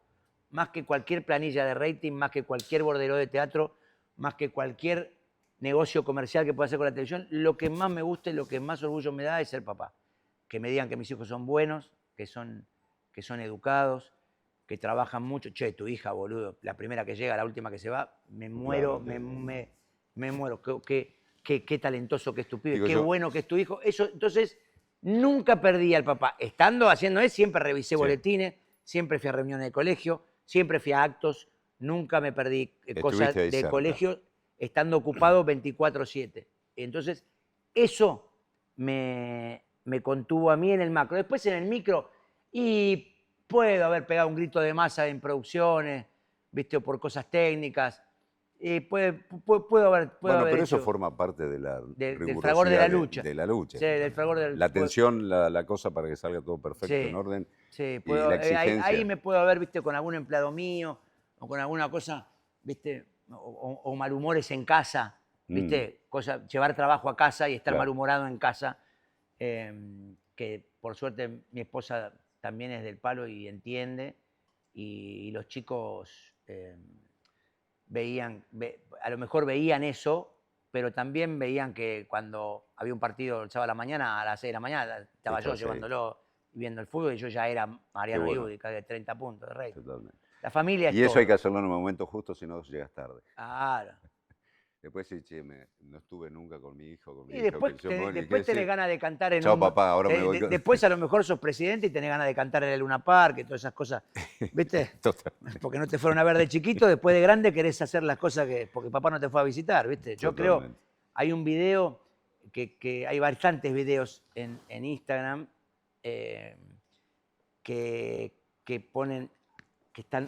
más que cualquier planilla de rating, más que cualquier bordero de teatro, más que cualquier negocio comercial que pueda hacer con la televisión, lo que más me gusta y lo que más orgullo me da es ser papá. Que me digan que mis hijos son buenos, que son educados, que trabajan mucho. Che, tu hija, boludo, la primera que llega, la última que se va, me muero, Claro, me muero. Qué talentoso que es tu pibe, digo qué yo, bueno que es tu hijo. Eso, entonces, nunca perdí al papá. Estando haciendo eso, siempre revisé sí. boletines, siempre fui a reuniones de colegio, siempre fui a actos, nunca me perdí cosas Estuviste ahí de cerca. colegio, estando ocupado 24/7. Entonces, eso me contuvo a mí en el macro. Después en el micro, y puedo haber pegado un grito de masa en producciones, ¿viste? O por cosas técnicas. Puedo Bueno, haber pero eso hecho forma parte de la del fragor de la rigurosidad lucha. de la lucha. Sí, del fragor del... La atención, la cosa para que salga todo perfecto, en Sí, orden, sí, y la ahí exigencia. me puedo haber, viste, con algún empleado mío o con alguna cosa, viste, o malhumores en casa, Mm, viste, llevar trabajo a casa y estar claro. malhumorado en casa, que por suerte mi esposa también es del palo y entiende, y los chicos a lo mejor veían eso, pero también veían que cuando había un partido el sábado a la mañana, a las 6 de la mañana, estaba yo Estás ahí. llevándolo y viendo el fútbol, y yo ya era Qué Mariano bueno, Iudica de 30 puntos de rey. totalmente. La familia es Y eso hay que todo. hacerlo en el momento justo, si no llegas tarde. Claro. Después sí, che, no estuve nunca con mi hijo, con mi Y hija, después, que yo me ¿qué después tenés decir? ganas de cantar en Chao un... papá, ahora me voy con... Después a lo mejor sos presidente y tenés ganas de cantar en el Luna Park y todas esas cosas. ¿Viste? Totalmente, Porque no te fueron a ver de chiquito, después de grande querés hacer las cosas porque papá no te fue a visitar, ¿viste? Yo creo, totalmente. hay un video, que hay bastantes videos en Instagram eh, que ponen,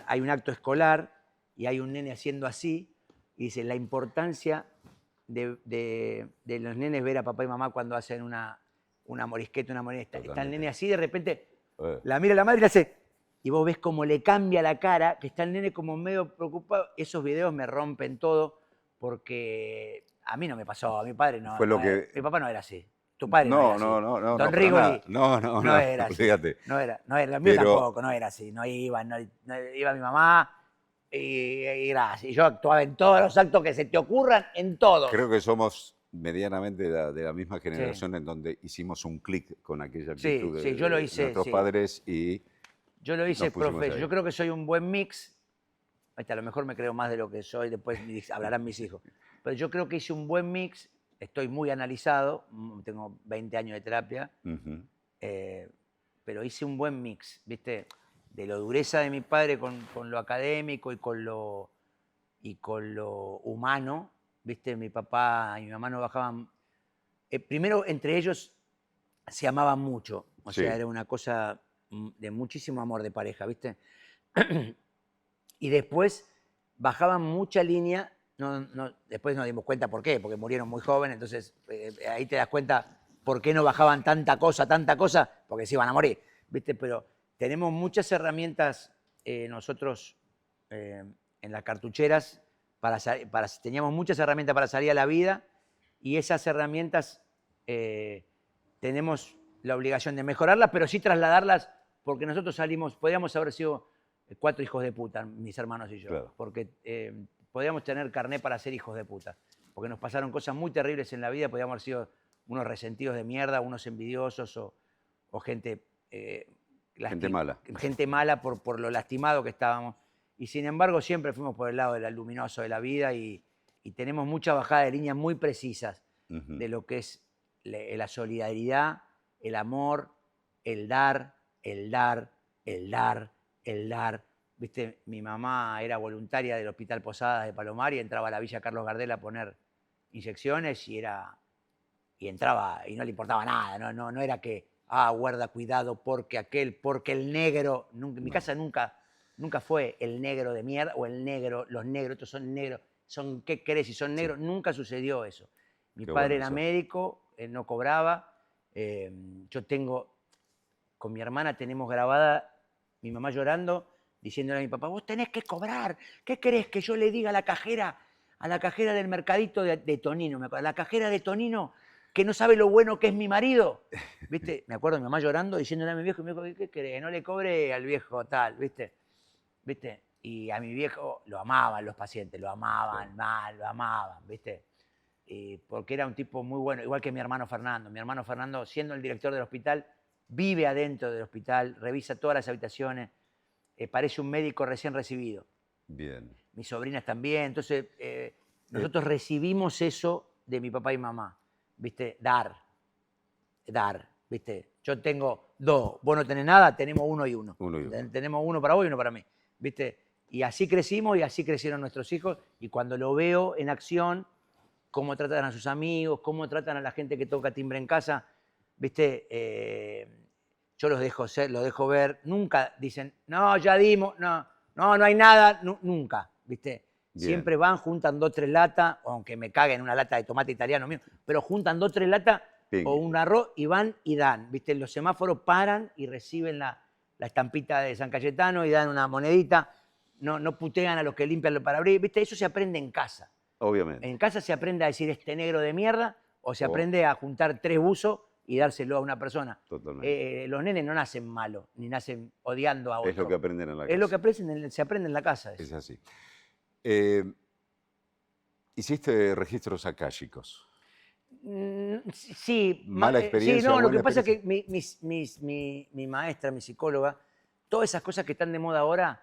hay un acto escolar y hay un nene haciendo así, y dice la importancia de los nenes ver a papá y mamá cuando hacen una morisqueta, una moneda. Está el nene así, de repente Eh, la mira la madre y le hace, y vos ves cómo le cambia la cara, que está el nene como medio preocupado. Esos videos me rompen todo, porque a mí no me pasó, a mi padre Fue lo que... mi papá no era así, tu padre no era No, así. no, no, no, Don no, para nada. Rigoli No, no, no no, era así, olvídate. no era, el mío Pero tampoco, no era así, no, iba mi mamá y gracias. Y yo actuaba en todos los actos que se te ocurran, en todos. creo que somos medianamente de la misma Sí, generación en donde hicimos un clic con aquella sí, actitud sí, yo lo de hice, nuestros sí. padres y Yo lo hice, nos pusimos profe. ahí. Yo creo que soy un buen mix. A lo mejor me creo más de lo que soy, después hablarán mis hijos. Pero yo creo que hice un buen mix. Estoy muy analizado, tengo 20 años de terapia, Ujú. eh, pero hice un buen mix, ¿viste? De la dureza de mi padre con lo académico y con lo humano, ¿viste? Mi papá y mi mamá no bajaban. Primero, entre ellos se amaban mucho, o sea, Sí, era una cosa de muchísimo amor de pareja, ¿viste? Y después bajaban mucha línea, después nos dimos cuenta por qué, porque murieron muy jóvenes, entonces ahí te das cuenta por qué no bajaban tanta cosa, porque se iban a morir, ¿viste? Pero tenemos muchas herramientas nosotros en las cartucheras, teníamos muchas herramientas para salir a la vida y esas herramientas tenemos la obligación de mejorarlas, pero sí trasladarlas, porque nosotros podríamos haber sido 4 hijos de puta, mis hermanos y yo, Claro. porque podíamos tener carné para ser hijos de puta, porque nos pasaron cosas muy terribles en la vida, podíamos haber sido unos resentidos de mierda, unos envidiosos o gente... Gente mala. Gente mala por lo lastimado que estábamos. Y sin embargo siempre fuimos por el lado del luminoso de la vida y tenemos mucha bajada de líneas muy precisas de lo que es la solidaridad, el amor, el dar, el dar, el dar, el dar. ¿Viste? Mi mamá era voluntaria del Hospital Posadas de Palomar y entraba a la Villa Carlos Gardel a poner inyecciones y entraba y no le importaba nada. No era que, guarda cuidado porque el negro. En mi casa nunca fue el negro de mierda o el negro, los negros, estos son negros. ¿Qué querés si son negros? Sí. Nunca sucedió eso. Mi padre era médico, no cobraba. Con mi hermana tenemos grabada mi mamá llorando, diciéndole a mi papá, vos tenés que cobrar. ¿Qué querés que yo le diga a la cajera del mercadito de Tonino? A la cajera de Tonino que no sabe lo bueno que es mi marido. ¿Viste? Me acuerdo de mi mamá llorando, diciéndole a mi viejo, ¿qué querés? No le cobre al viejo tal, ¿viste? Y a mi viejo lo amaban los pacientes, lo amaban, mal, lo amaban, ¿viste? Porque era un tipo muy bueno, igual que mi hermano Fernando. Mi hermano Fernando, siendo el director del hospital, vive adentro del hospital, revisa todas las habitaciones, parece un médico recién recibido. Bien. Mis sobrinas también. Entonces, nosotros recibimos eso de mi papá y mamá, ¿viste? Dar, ¿viste? Yo tengo 2, vos no tenés nada, tenemos 1 y 1. Tenemos 1 para vos y 1 para mí, ¿viste? Y así crecimos y así crecieron nuestros hijos. Y cuando lo veo en acción, cómo tratan a sus amigos, cómo tratan a la gente que toca timbre en casa, ¿viste? Yo los dejo ver. Nunca dicen, no, ya dimos, no hay nada, nunca, ¿viste? Bien. Siempre van, juntan 2 o 3 latas, aunque me caguen una lata de tomate italiano mío, pero juntan 2 o 3 latas o un arroz y van y dan, ¿viste? Los semáforos paran y reciben la estampita de San Cayetano y dan una monedita. No putean a los que limpian los parabrisas, ¿viste? Eso se aprende en casa. Obviamente. En casa se aprende a decir este negro de mierda o se aprende a juntar 3 buzos y dárselo a una persona. Totalmente. Los nenes no nacen malos, ni nacen odiando a otro. Es lo que aprenden en la casa. Es lo que se aprende en la casa. Es así. Hiciste registros akáshicos. Sí. Mala experiencia. Sí, no, lo que pasa es que mi maestra, mi psicóloga, todas esas cosas que están de moda ahora,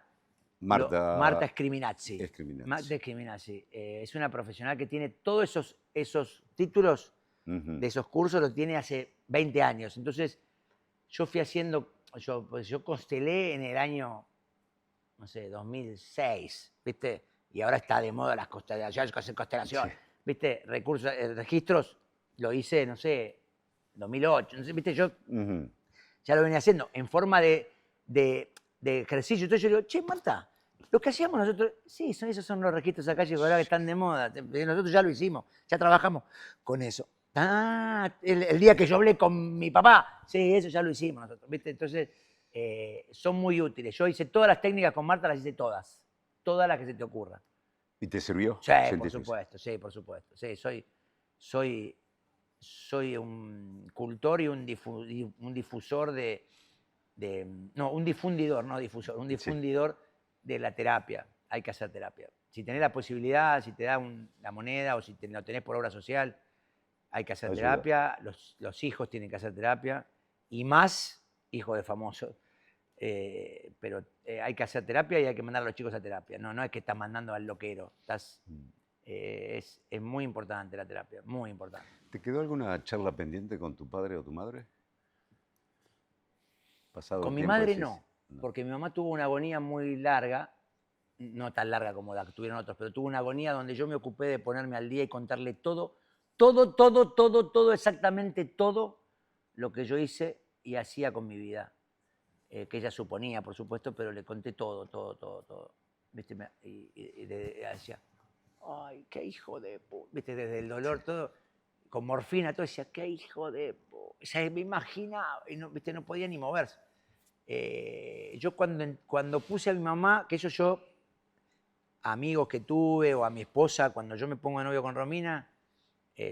Marta Scriminazzi. Marta Scriminazzi. Es una profesional que tiene todos esos títulos de esos cursos, los tiene hace 20 años. Entonces, yo fui haciendo, yo constelé en el año, no sé, 2006, ¿viste? Y ahora está de moda las constelaciones, ¿viste? Registros, lo hice, no sé, 2008, no sé, ¿viste? Yo ya lo venía haciendo en forma de ejercicio. Entonces yo digo, che, Marta, lo que hacíamos nosotros, sí, esos son los registros acá que ahora están de moda. Nosotros ya lo hicimos, ya trabajamos con eso. El día que yo hablé con mi papá, sí, eso ya lo hicimos nosotros, ¿viste? Entonces, son muy útiles. Yo hice todas las técnicas con Marta, las hice todas las que se te ocurran. ¿Y te sirvió? Sí, por supuesto, sí, por supuesto. Sí, soy un cultor y un difusor un difundidor, no difusor, un difundidor de la terapia. Hay que hacer terapia. Si tenés la posibilidad, si te da la moneda o si lo tenés por obra social, hay que hacer terapia. Los hijos tienen que hacer terapia y más hijos de famosos. Pero hay que hacer terapia y hay que mandar a los chicos a terapia. No es que estás mandando al loquero. Es muy importante la terapia, muy importante. ¿Te quedó alguna charla pendiente con tu padre o tu madre? Con mi madre no, porque mi mamá tuvo una agonía muy larga, no tan larga como la que tuvieron otros, pero tuvo una agonía donde yo me ocupé de ponerme al día y contarle todo, exactamente todo lo que yo hice y hacía con mi vida. que ella suponía, por supuesto, pero le conté todo. ¿Viste? Ella decía, ay, qué hijo de puta. ¿Viste? Desde el dolor, todo, con morfina, todo, decía, qué hijo de puta. O sea, me imaginaba, y no, ¿viste? No podía ni moverse. Yo cuando puse a mi mamá, que eso yo, amigos que tuve, o a mi esposa, cuando yo me pongo de novio con Romina,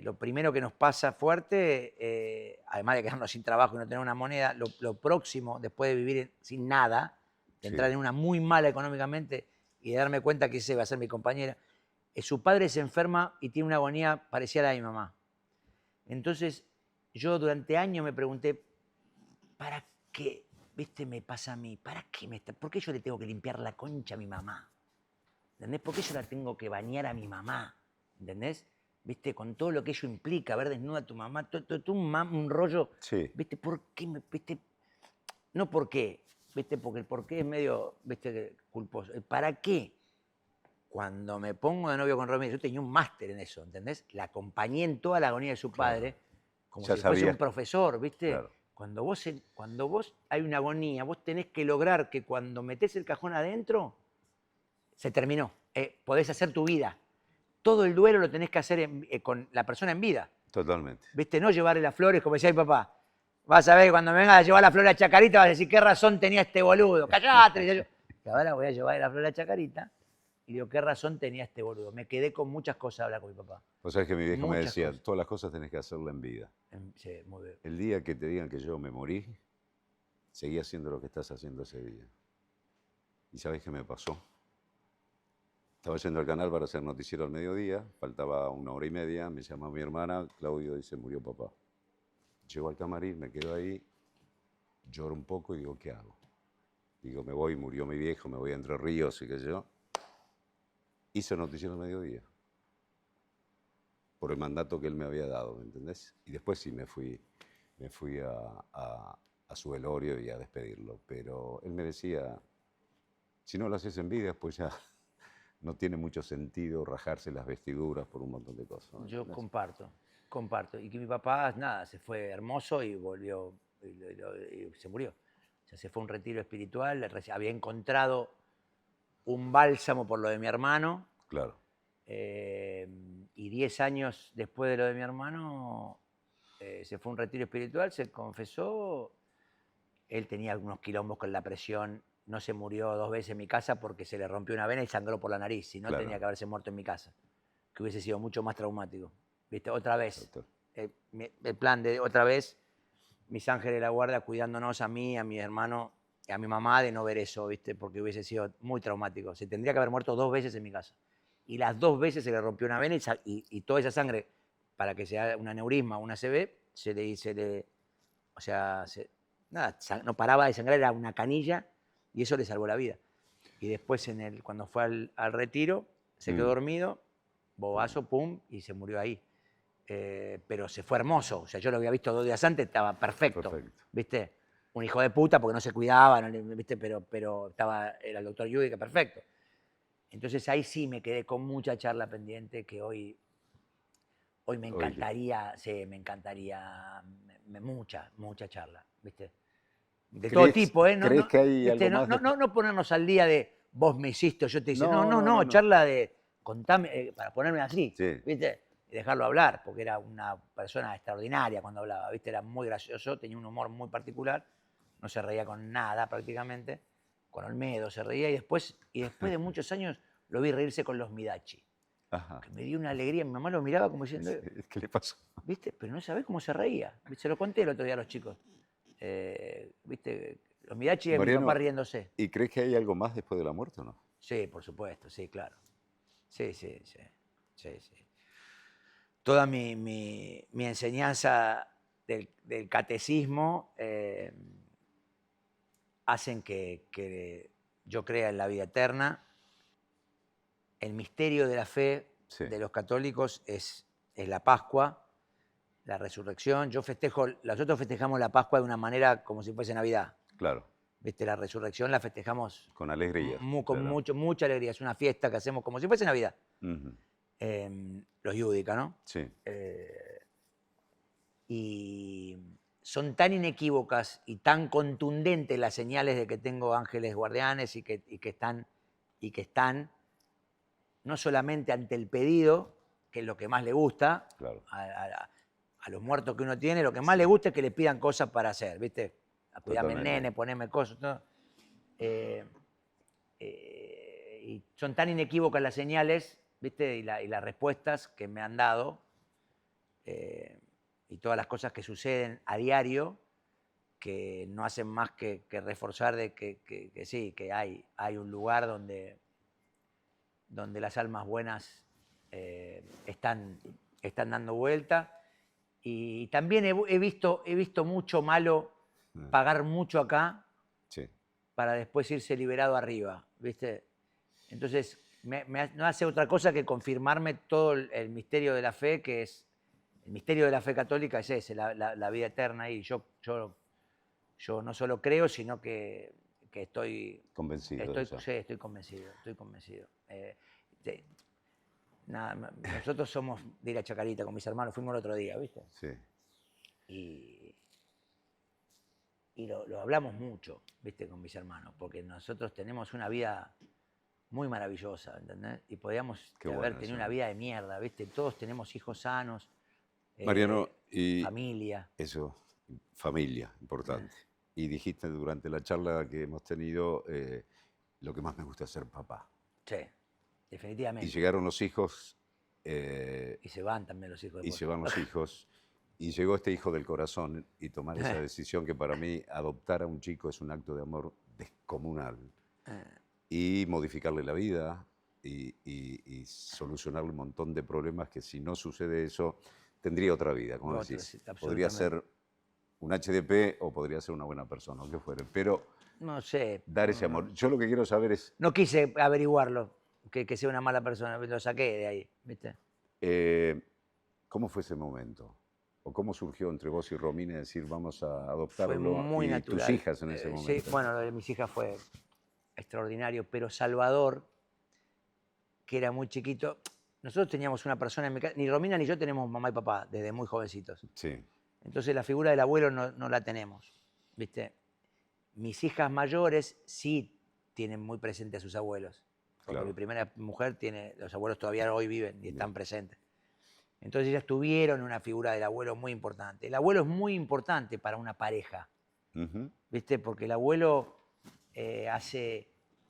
lo primero que nos pasa fuerte, además de quedarnos sin trabajo y no tener una moneda, lo próximo, después de vivir sin nada, de entrar en una muy mala económicamente y de darme cuenta que ese va a ser mi compañera, su padre se enferma y tiene una agonía parecida a la de mi mamá. Entonces, yo durante años me pregunté, ¿para qué, viste, me pasa a mí? ¿Por qué yo le tengo que limpiar la concha a mi mamá? ¿Entendés? ¿Por qué yo la tengo que bañar a mi mamá? ¿Entendés? ¿Viste? Con todo lo que ello implica, ver desnuda a tu mamá, todo un rollo. Sí. ¿Viste? ¿Por qué? ¿Viste? No por qué, ¿viste? Porque el por qué es medio, ¿viste? Culposo. ¿Para qué? Cuando me pongo de novio con Romina, yo tenía un máster en eso, ¿entendés? La acompañé en toda la agonía de su padre, como Ya si fuese un sabías. profesor, ¿viste? Claro. Cuando vos hay una agonía, vos tenés que lograr que cuando metés el cajón adentro, se terminó. Podés hacer tu vida. Todo el duelo lo tenés que hacer con la persona en vida. Totalmente. ¿Viste? No llevarle las flores, como decía mi papá. Vas a ver, cuando me vengas a llevar la flor a Chacarita, vas a decir, ¿qué razón tenía este boludo? ¡Callate! Decía yo. Y ahora voy a llevar la flor a Chacarita y digo, ¿qué razón tenía este boludo? Me quedé con muchas cosas a hablar con mi papá. Vos sabés que mi viejo me Muchas decía, cosas. todas las cosas tenés que hacerlas en vida. Sí, muy bien. El día que te digan que yo me morí, seguí haciendo lo que estás haciendo ese día. ¿Y sabés qué me pasó? Estaba yendo al canal para hacer noticiero al mediodía, faltaba 1 hora y media, me llama mi hermana, Claudio, dice, murió papá. Llego al camarín, me quedo ahí, lloro un poco y digo, ¿qué hago? Digo, me voy, murió mi viejo, me voy a Entre Ríos y qué sé yo. Hice noticiero al mediodía, por el mandato que él me había dado, ¿me entendés? Y después sí me fui a su velorio y a despedirlo. Pero él me decía, si no lo haces en vida, pues ya no tiene mucho sentido rajarse las vestiduras por un montón de cosas, ¿no? Yo comparto. Y que mi papá, nada, se fue hermoso y volvió, y se murió. O sea, se fue a un retiro espiritual, había encontrado un bálsamo por lo de mi hermano. Claro. Y 10 años después de lo de mi hermano, se fue a un retiro espiritual, se confesó. Él tenía algunos quilombos con la presión, no se murió 2 veces en mi casa porque se le rompió una vena y sangró por la nariz, si no Claro. tenía que haberse muerto en mi casa, que hubiese sido mucho más traumático. ¿Viste? Otra vez, el plan de otra vez, mis ángeles de la guardia cuidándonos a mí, a mi hermano y a mi mamá de no ver eso, ¿viste? Porque hubiese sido muy traumático. Se tendría que haber muerto 2 veces en mi casa. Y las 2 veces se le rompió una vena y toda esa sangre, para que sea un aneurisma o una ACV, o sea, nada, no paraba de sangrar, era una canilla y eso le salvó la vida. Y después, cuando fue al retiro, se quedó dormido, bobazo, pum, y se murió ahí. Pero se fue hermoso, o sea, yo lo había visto 2 días antes, estaba perfecto. ¿Viste? Un hijo de puta porque no se cuidaba, ¿viste? Pero era el doctor Yudica, perfecto. Entonces ahí sí me quedé con mucha charla pendiente que hoy me encantaría, sí, me encantaría, mucha charla, ¿viste? De todo tipo, ¿eh? ¿Crees que hay ¿viste? algo más? No ponernos al día de vos me hiciste o yo te hice. No. No, charla de contame, para ponerme así, Sí. ¿viste? Y dejarlo hablar, porque era una persona extraordinaria cuando hablaba, ¿viste? Era muy gracioso, tenía un humor muy particular, no se reía con nada prácticamente, con Olmedo se reía y después de muchos años lo vi reírse con los Midachi. Ajá. Que me dio una alegría, mi mamá lo miraba como diciendo, ¿Qué le pasó? ¿viste? Pero no sabés cómo se reía. Se lo conté el otro día a los chicos. ¿Viste? Los Midachi y mi papá riéndose. ¿Y crees que hay algo más después de la muerte o no? Sí, por supuesto, sí, claro. Sí. Toda mi enseñanza del catecismo hacen que yo crea en la vida eterna. El misterio de la fe de los católicos es la Pascua, la resurrección. Nosotros festejamos la Pascua de una manera como si fuese Navidad. Claro. ¿Viste? La resurrección la festejamos con alegría. Con mucha alegría. Es una fiesta que hacemos como si fuese Navidad. Los Yudica, ¿no? Sí. Y son tan inequívocas y tan contundentes las señales de que tengo ángeles guardianes y que están no solamente ante el pedido, que es lo que más le gusta, Claro. a los muertos que uno tiene, lo que más le gusta es que le pidan cosas para hacer, ¿viste? Cuidarme el Totalmente. nene, ponerme cosas, todo. Y son tan inequívocas las señales, ¿viste? Y las respuestas que me han dado, y todas las cosas que suceden a diario, que no hacen más que reforzar de que sí, que hay un lugar donde las almas buenas están dando vuelta. Y también he visto mucho malo pagar mucho acá Sí. para después irse liberado arriba, ¿viste? Entonces, no hace otra cosa que confirmarme todo el misterio de la fe, que es, el misterio de la fe católica es ese, la vida eterna. Y yo no solo creo, sino que estoy Convencido de eso. Sí, estoy convencido. Nada, nosotros somos de ir a Chacarita con mis hermanos, fuimos el otro día, ¿viste? Sí. Y lo hablamos mucho, ¿viste? Con mis hermanos, porque nosotros tenemos una vida muy maravillosa, ¿entendés? Y podíamos haber tenido una vida de mierda, ¿viste? Todos tenemos hijos sanos, Mariano, y familia. eso, familia, importante. Y dijiste durante la charla que hemos tenido, lo que más me gusta es ser papá. Sí, definitivamente. Y llegaron los hijos. Y se van también los hijos. Y se van los hijos. Y llegó este hijo del corazón y tomar esa decisión que para mí adoptar a un chico es un acto de amor descomunal. Y modificarle la vida y solucionarle un montón de problemas que si no sucede eso, tendría otra vida, como decís. Sí, podría ser un HDP o podría ser una buena persona, o que fuere. Pero no sé. Dar ese amor. Yo lo que quiero saber es... No quise averiguarlo, que sea una mala persona, lo saqué de ahí, ¿viste? ¿Cómo fue ese momento? ¿O cómo surgió entre vos y Romina decir vamos a adoptarlo? Fue muy y natural. Tus hijas en ese momento. Sí, bueno, lo de mis hijas fue extraordinario, pero Salvador, que era muy chiquito, nosotros teníamos una persona en mi casa, ni Romina ni yo tenemos mamá y papá desde muy jovencitos. Sí. Entonces la figura del abuelo no la tenemos, ¿viste? Mis hijas mayores sí tienen muy presente a sus abuelos. Porque Claro. mi primera mujer tiene, los abuelos todavía hoy viven y están presentes. Entonces ellas tuvieron una figura del abuelo muy importante. El abuelo es muy importante para una pareja, ¿viste? Porque el abuelo hace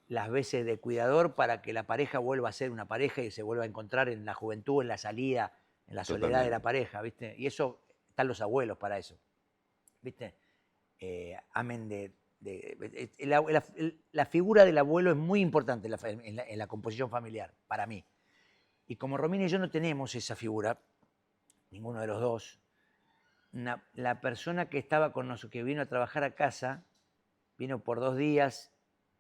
las veces de cuidador para que la pareja vuelva a ser una pareja y se vuelva a encontrar en la juventud, en la salida, en la soledad de la pareja, ¿viste? Y eso, están los abuelos para eso, ¿viste? Amén la figura del abuelo es muy importante en la composición familiar, para mí. Y como Romina y yo no tenemos esa figura, ninguno de los dos, la persona que estaba con nosotros, que vino a trabajar a casa, vino por 2 días,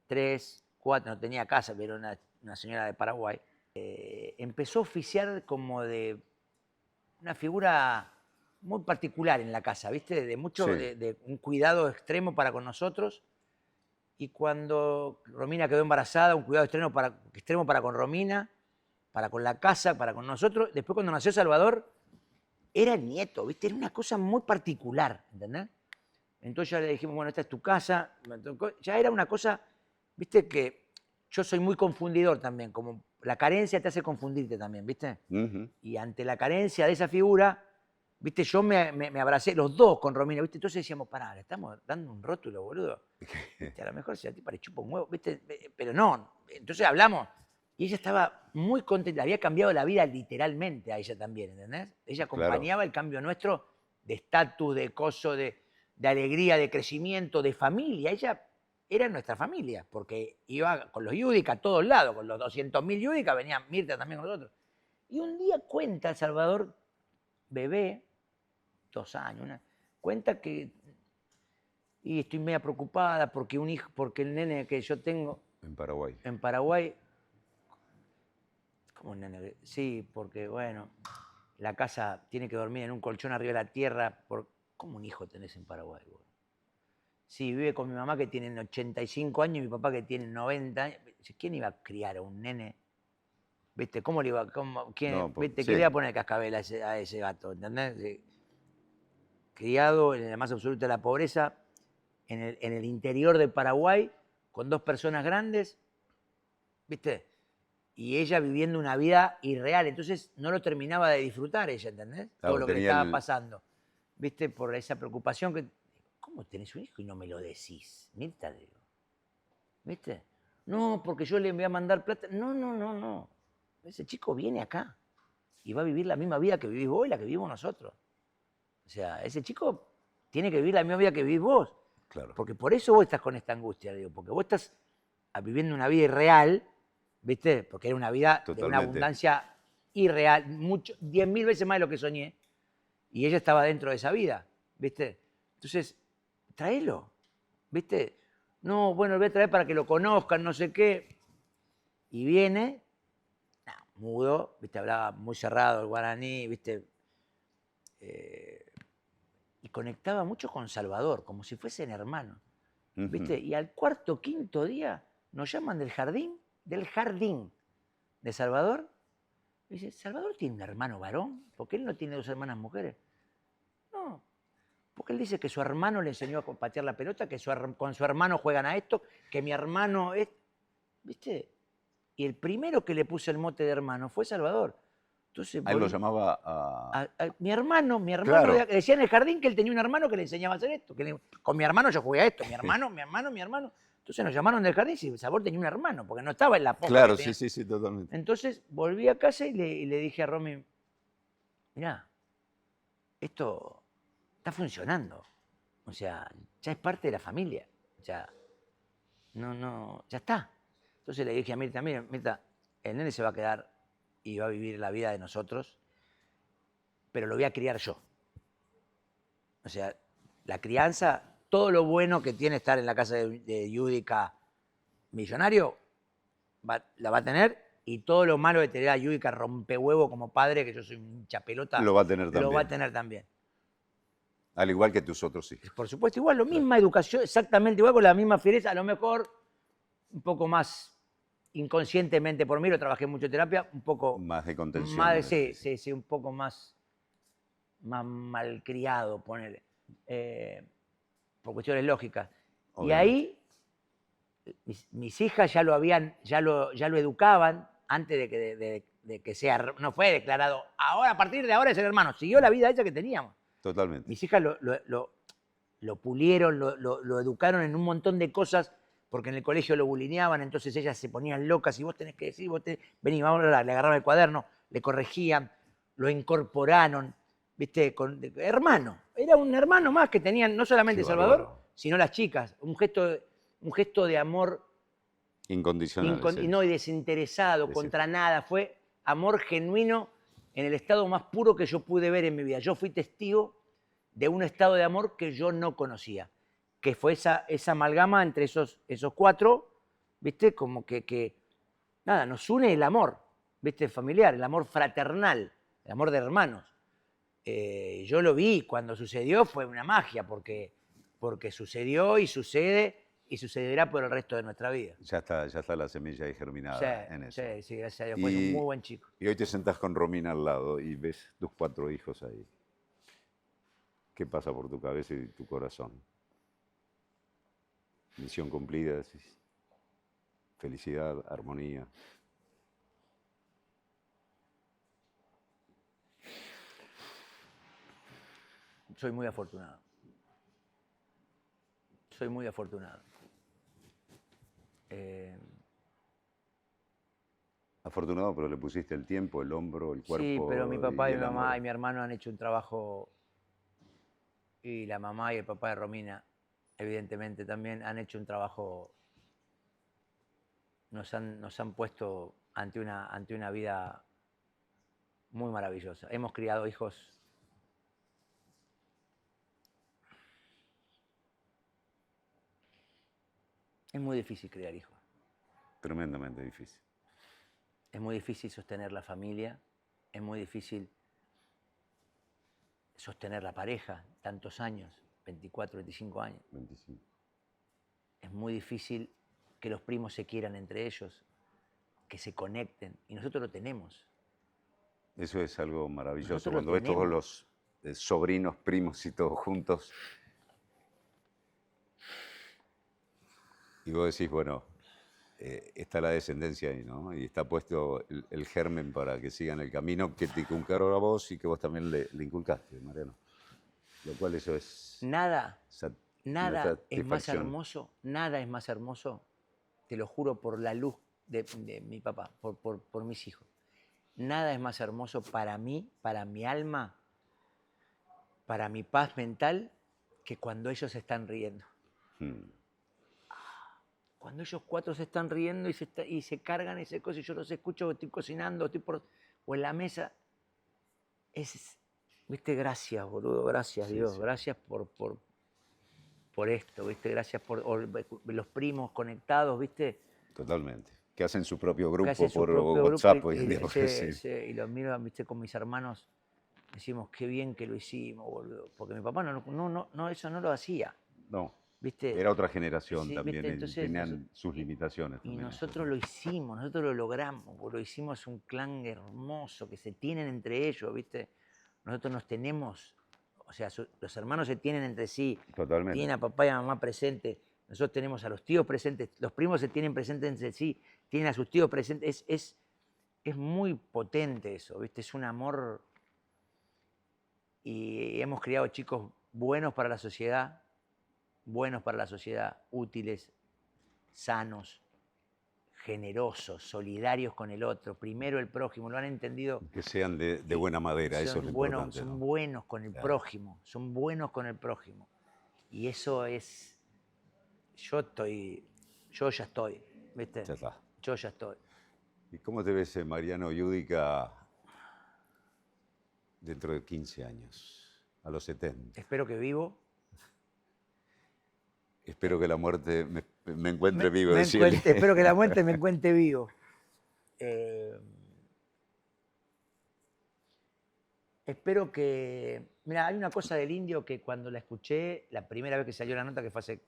3, 4, no tenía casa, pero era una señora de Paraguay, empezó a oficiar como de una figura muy particular en la casa, ¿viste? De mucho, sí. de un cuidado extremo para con nosotros. Y cuando Romina quedó embarazada, un cuidado extremo para con Romina, para con la casa, para con nosotros. Después cuando nació Salvador, era el nieto, ¿viste? Era una cosa muy particular, ¿entendés? Entonces ya le dijimos, bueno, esta es tu casa. Ya era una cosa, ¿viste? Que yo soy muy confundidor también, como la carencia te hace confundirte también, ¿viste? Y ante la carencia de esa figura, ¿viste? Yo me abracé, los dos con Romina, ¿viste? Entonces decíamos, pará, le estamos dando un rótulo, boludo. ¿Viste? A lo mejor se la tipa le chupa un huevo, ¿viste? Pero no. Entonces hablamos y ella estaba muy contenta, había cambiado la vida literalmente a ella también, ¿entendés? Ella acompañaba el cambio nuestro de estatus, de coso, de alegría, de crecimiento, de familia. Ella era nuestra familia, porque iba con los Yudica a todos lados, con los 200.000 Yudica, venía Mirta también con nosotros. Y un día cuenta El Salvador, bebé, 2 años, cuenta que y estoy media preocupada porque el nene que yo tengo en Paraguay, ¿cómo un nene? Sí, porque bueno, la casa tiene que dormir en un colchón arriba de la tierra. ¿Cómo un hijo tenés en Paraguay? Bro? Sí, vive con mi mamá que tiene 85 años y mi papá que tiene 90 años. ¿Quién iba a criar a un nene? ¿Viste? ¿Cómo le iba? ¿Quién, no, ¿viste? Sí. ¿Qué le iba a poner cascabel a ese gato? ¿Entendés? Sí. criado en la más absoluta de la pobreza, en el interior de Paraguay, con 2 personas grandes, ¿viste? Y ella viviendo una vida irreal. Entonces no lo terminaba de disfrutar ella, ¿entendés? Todo Claro, lo que le tenía estaba el... pasando. ¿Viste? Por esa preocupación que... ¿Cómo tenés un hijo y no me lo decís? Mirta, digo. ¿Viste? No, porque yo le voy a mandar plata. No, no, no, no. Ese chico viene acá y va a vivir la misma vida que vivís vos y la que vivimos nosotros. O sea, ese chico tiene que vivir la misma vida que vivís vos. Claro, Porque por eso vos estás con esta angustia, digo. Porque vos estás viviendo una vida irreal, ¿viste? Porque era una vida de una totalmente. abundancia irreal, 10.000 veces más de lo que soñé. Y ella estaba dentro de esa vida, ¿viste? Entonces, tráelo, ¿viste? No, bueno, lo voy a traer para que lo conozcan, no sé qué. Y viene, mudo, ¿viste? Hablaba muy cerrado el guaraní, ¿viste? Y conectaba mucho con Salvador, como si fuesen hermanos, ¿viste? Y al cuarto, quinto día nos llaman del jardín de Salvador. Y dice, ¿Salvador tiene un hermano varón? ¿Por qué él no tiene 2 hermanas mujeres? No, porque él dice que su hermano le enseñó a patear la pelota, que con su hermano juegan a esto, que mi hermano es... ¿Viste? Y el primero que le puso el mote de hermano fue Salvador. Entonces, A él lo llamaba mi hermano, Claro, decía en el jardín que él tenía un hermano que le enseñaba a hacer esto. Con mi hermano yo jugué a esto, mi hermano, mi hermano, mi hermano. Entonces nos llamaron del jardín y Salvador tenía un hermano, porque no estaba en la posta que claro, sí, tenía. sí, sí, totalmente. Entonces volví a casa y le dije a Romy, mirá, esto está funcionando. O sea, ya es parte de la familia. O sea, no, ya está. Entonces le dije a Mirta, mira, Mirta, el nene se va a quedar y va a vivir la vida de nosotros, pero lo voy a criar yo. O sea, la crianza, todo lo bueno que tiene estar en la casa de Yudica millonario, la va a tener, y todo lo malo de tener a Yudica rompehuevo como padre, que yo soy un chapelota, Lo va a tener lo va a también. tener también. Al igual que tus otros hijos. Por supuesto, igual, lo Claro. misma educación, exactamente igual, con la misma fiereza, a lo mejor un poco más inconscientemente por mí, lo trabajé mucho en terapia, un poco Más de contención, más, me sí, decís. sí, sí, un poco más malcriado, ponele, por cuestiones lógicas. Y Obviamente. ahí mis hijas ya lo educaban antes de que sea, no fue declarado, ahora a partir de ahora es el hermano, siguió la vida ella que teníamos. Totalmente. Mis hijas lo pulieron, lo educaron en un montón de cosas, porque en el colegio lo bulineaban, entonces ellas se ponían locas y vos tenés que decir, vení, vamos, le agarraban el cuaderno, le corregían, lo incorporaron, ¿viste? Hermano, era un hermano más que tenían no Qué solamente Salvador, bárbaro. sino las chicas, un gesto de amor Incondicional, y sí. no y desinteresado, Sí. contra nada, fue amor genuino en el estado más puro que yo pude ver en mi vida. Yo fui testigo de un estado de amor que yo no conocía, que fue esa amalgama entre esos 4, ¿viste? Como que nada, nos une el amor, ¿viste? Familiar, el amor fraternal, el amor de hermanos. Yo lo vi cuando sucedió, fue una magia, porque sucedió y sucede y sucederá por el resto de nuestra vida. Ya está la semilla ahí Sí, germinada en eso. sí, sí, gracias a Dios, fue un Y, muy buen chico. y hoy te sentás con Romina al lado y ves tus 4 hijos ahí. ¿Qué pasa por tu cabeza y tu corazón? Misión cumplida, decís. Felicidad, armonía. Soy muy afortunado. Soy muy afortunado. Afortunado, pero le pusiste el tiempo, el hombro, el Sí, pero mi cuerpo papá y y mi el mamá amor. y mi hermano han hecho un trabajo, y la mamá y el papá de Romina, evidentemente, también han hecho un trabajo, nos han puesto ante una vida muy maravillosa. Hemos criado hijos. Es muy difícil criar hijos. Tremendamente difícil. Es muy difícil sostener la familia. Es muy difícil sostener la pareja tantos años, 24, 25 años. 25. Es muy difícil que los primos se quieran entre ellos, que se conecten. Y nosotros lo tenemos. Eso es algo maravilloso. Nosotros lo Cuando ves todos tenemos. sobrinos, primos y todos juntos. Y vos decís, bueno, está la descendencia ahí, ¿no? Y está puesto el germen para que sigan el camino que te inculcaron a vos y que vos también le inculcaste, Mariano. Lo cual eso es Nada una es más satisfacción. hermoso, nada es más hermoso, te lo juro por la luz de mi papá, por mis hijos. Nada es más hermoso para mí, para mi alma, para mi paz mental, que cuando ellos se están riendo. Cuando ellos cuatro se están riendo y se cargan ese cosa y yo los escucho, estoy cocinando, o en la mesa, viste, gracias, boludo, gracias Sí, Dios, sí. gracias por esto, viste, gracias por los primos conectados, viste. Totalmente. Que hacen su propio Que grupo hacen su por propio grupo WhatsApp hoy en día, por decir. y los miro, viste, con mis hermanos, decimos, qué bien que lo hicimos, boludo. Porque mi papá no, eso no lo hacía, No, viste. era otra generación Sí, también, viste, entonces, tenían sus limitaciones y también. nosotros lo hicimos, nosotros lo logramos, boludo. Hicimos un clan hermoso, que se tienen entre ellos, viste. Nosotros nos tenemos, o sea, los hermanos se tienen entre sí, Totalmente. tienen a papá y a mamá presentes, nosotros tenemos a los tíos presentes, los primos se tienen presentes entre sí, tienen a sus tíos presentes, es muy potente eso, ¿viste? Es un amor y hemos criado chicos buenos para la sociedad, útiles, sanos, generosos, solidarios con el otro, primero el prójimo, lo han entendido. Que sean de buena madera, eso es lo importante. Son ¿no? buenos con el Claro. prójimo, son buenos con el prójimo. Y eso es, yo ya estoy, ¿viste? Ya está. Yo ya estoy. ¿Y cómo te ves, Mariano Yudica, dentro de 15 años, a los 70? Espero que vivo. Espero que la muerte me encuentre vivo, decía él. Espero que la muerte me encuentre vivo. Espero que... Mira, hay una cosa del indio que cuando la escuché, la primera vez que salió la nota, que fue hace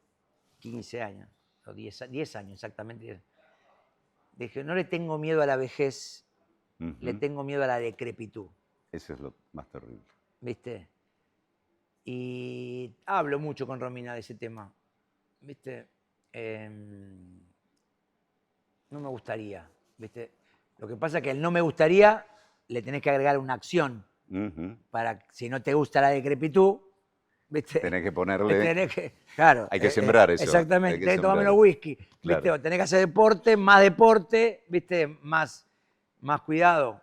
15 años, o 10 años exactamente, dije, no le tengo miedo a la vejez, le tengo miedo a la decrepitud. Eso es lo más terrible. ¿Viste? Y hablo mucho con Romina de ese tema. ¿Viste? No me gustaría. ¿Viste? Lo que pasa es que el no me gustaría le tenés que agregar una acción. Para, si no te gusta la decrepitud, ¿viste? Tenés que ponerle... claro. Hay que sembrar eso. Exactamente. Tenés que tomar sembrar. menos whisky. Claro. ¿Viste? O tenés que hacer deporte, ¿viste? Más cuidado.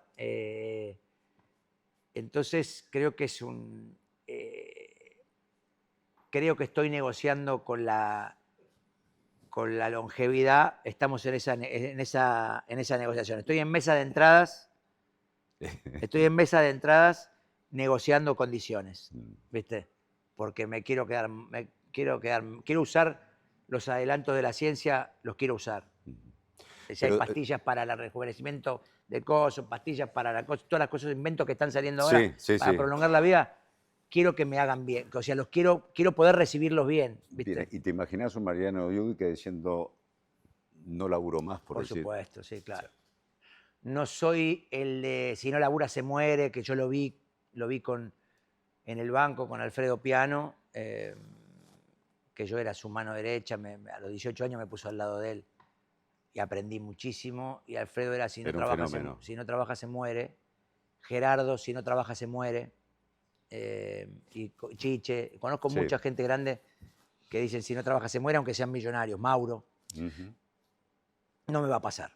Entonces creo que es creo que estoy negociando con la longevidad. Estamos en esa negociación. Estoy en mesa de entradas. Negociando condiciones, ¿viste? Porque quiero usar los adelantos de la ciencia, los quiero usar. Si hay pastillas para el rejuvenecimiento de cosas, pastillas para todas las cosas, inventos que están saliendo ahora para prolongar la vida, quiero que me hagan bien. O sea, quiero poder recibirlos bien, ¿viste? ¿Y te imaginas un Mariano Yudica diciendo, no laburo más, por decir? Por supuesto, sí, claro. Sí. No soy el de si no labura se muere, que yo lo vi en el banco con Alfredo Piano, que yo era su mano derecha, a los 18 años me puso al lado de él y aprendí muchísimo. Y Alfredo era si no trabaja se muere. Gerardo, si no trabaja se muere. Y Chiche, conozco mucha gente grande que dicen si no trabaja se muere, aunque sean millonarios. Mauro. No me va a pasar.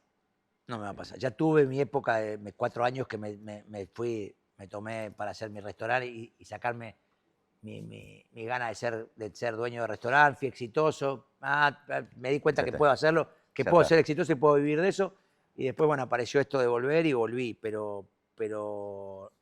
No me va a pasar. Ya tuve mi época de 4 años que me tomé para hacer mi restaurante y sacarme mi gana de ser dueño de restaurante. Fui exitoso. Me di cuenta que puedo hacerlo, que puedo ser exitoso y puedo vivir de eso. Y después, bueno, apareció esto de volver y volví. Pero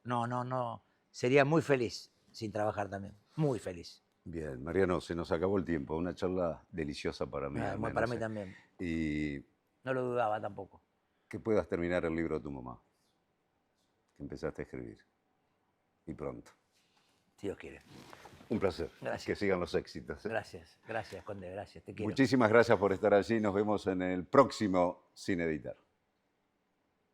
no. Sería muy feliz sin trabajar también. Muy feliz. Bien, Mariano, se nos acabó el tiempo. Una charla deliciosa para mí. Para mí también. Y no lo dudaba tampoco. Que puedas terminar el libro de tu mamá, que empezaste a escribir. Y pronto. Si Dios quiere. Un placer. Gracias. Que sigan los éxitos. Gracias, Conde, gracias. Te quiero. Muchísimas gracias por estar allí. Nos vemos en el próximo Sin Editar.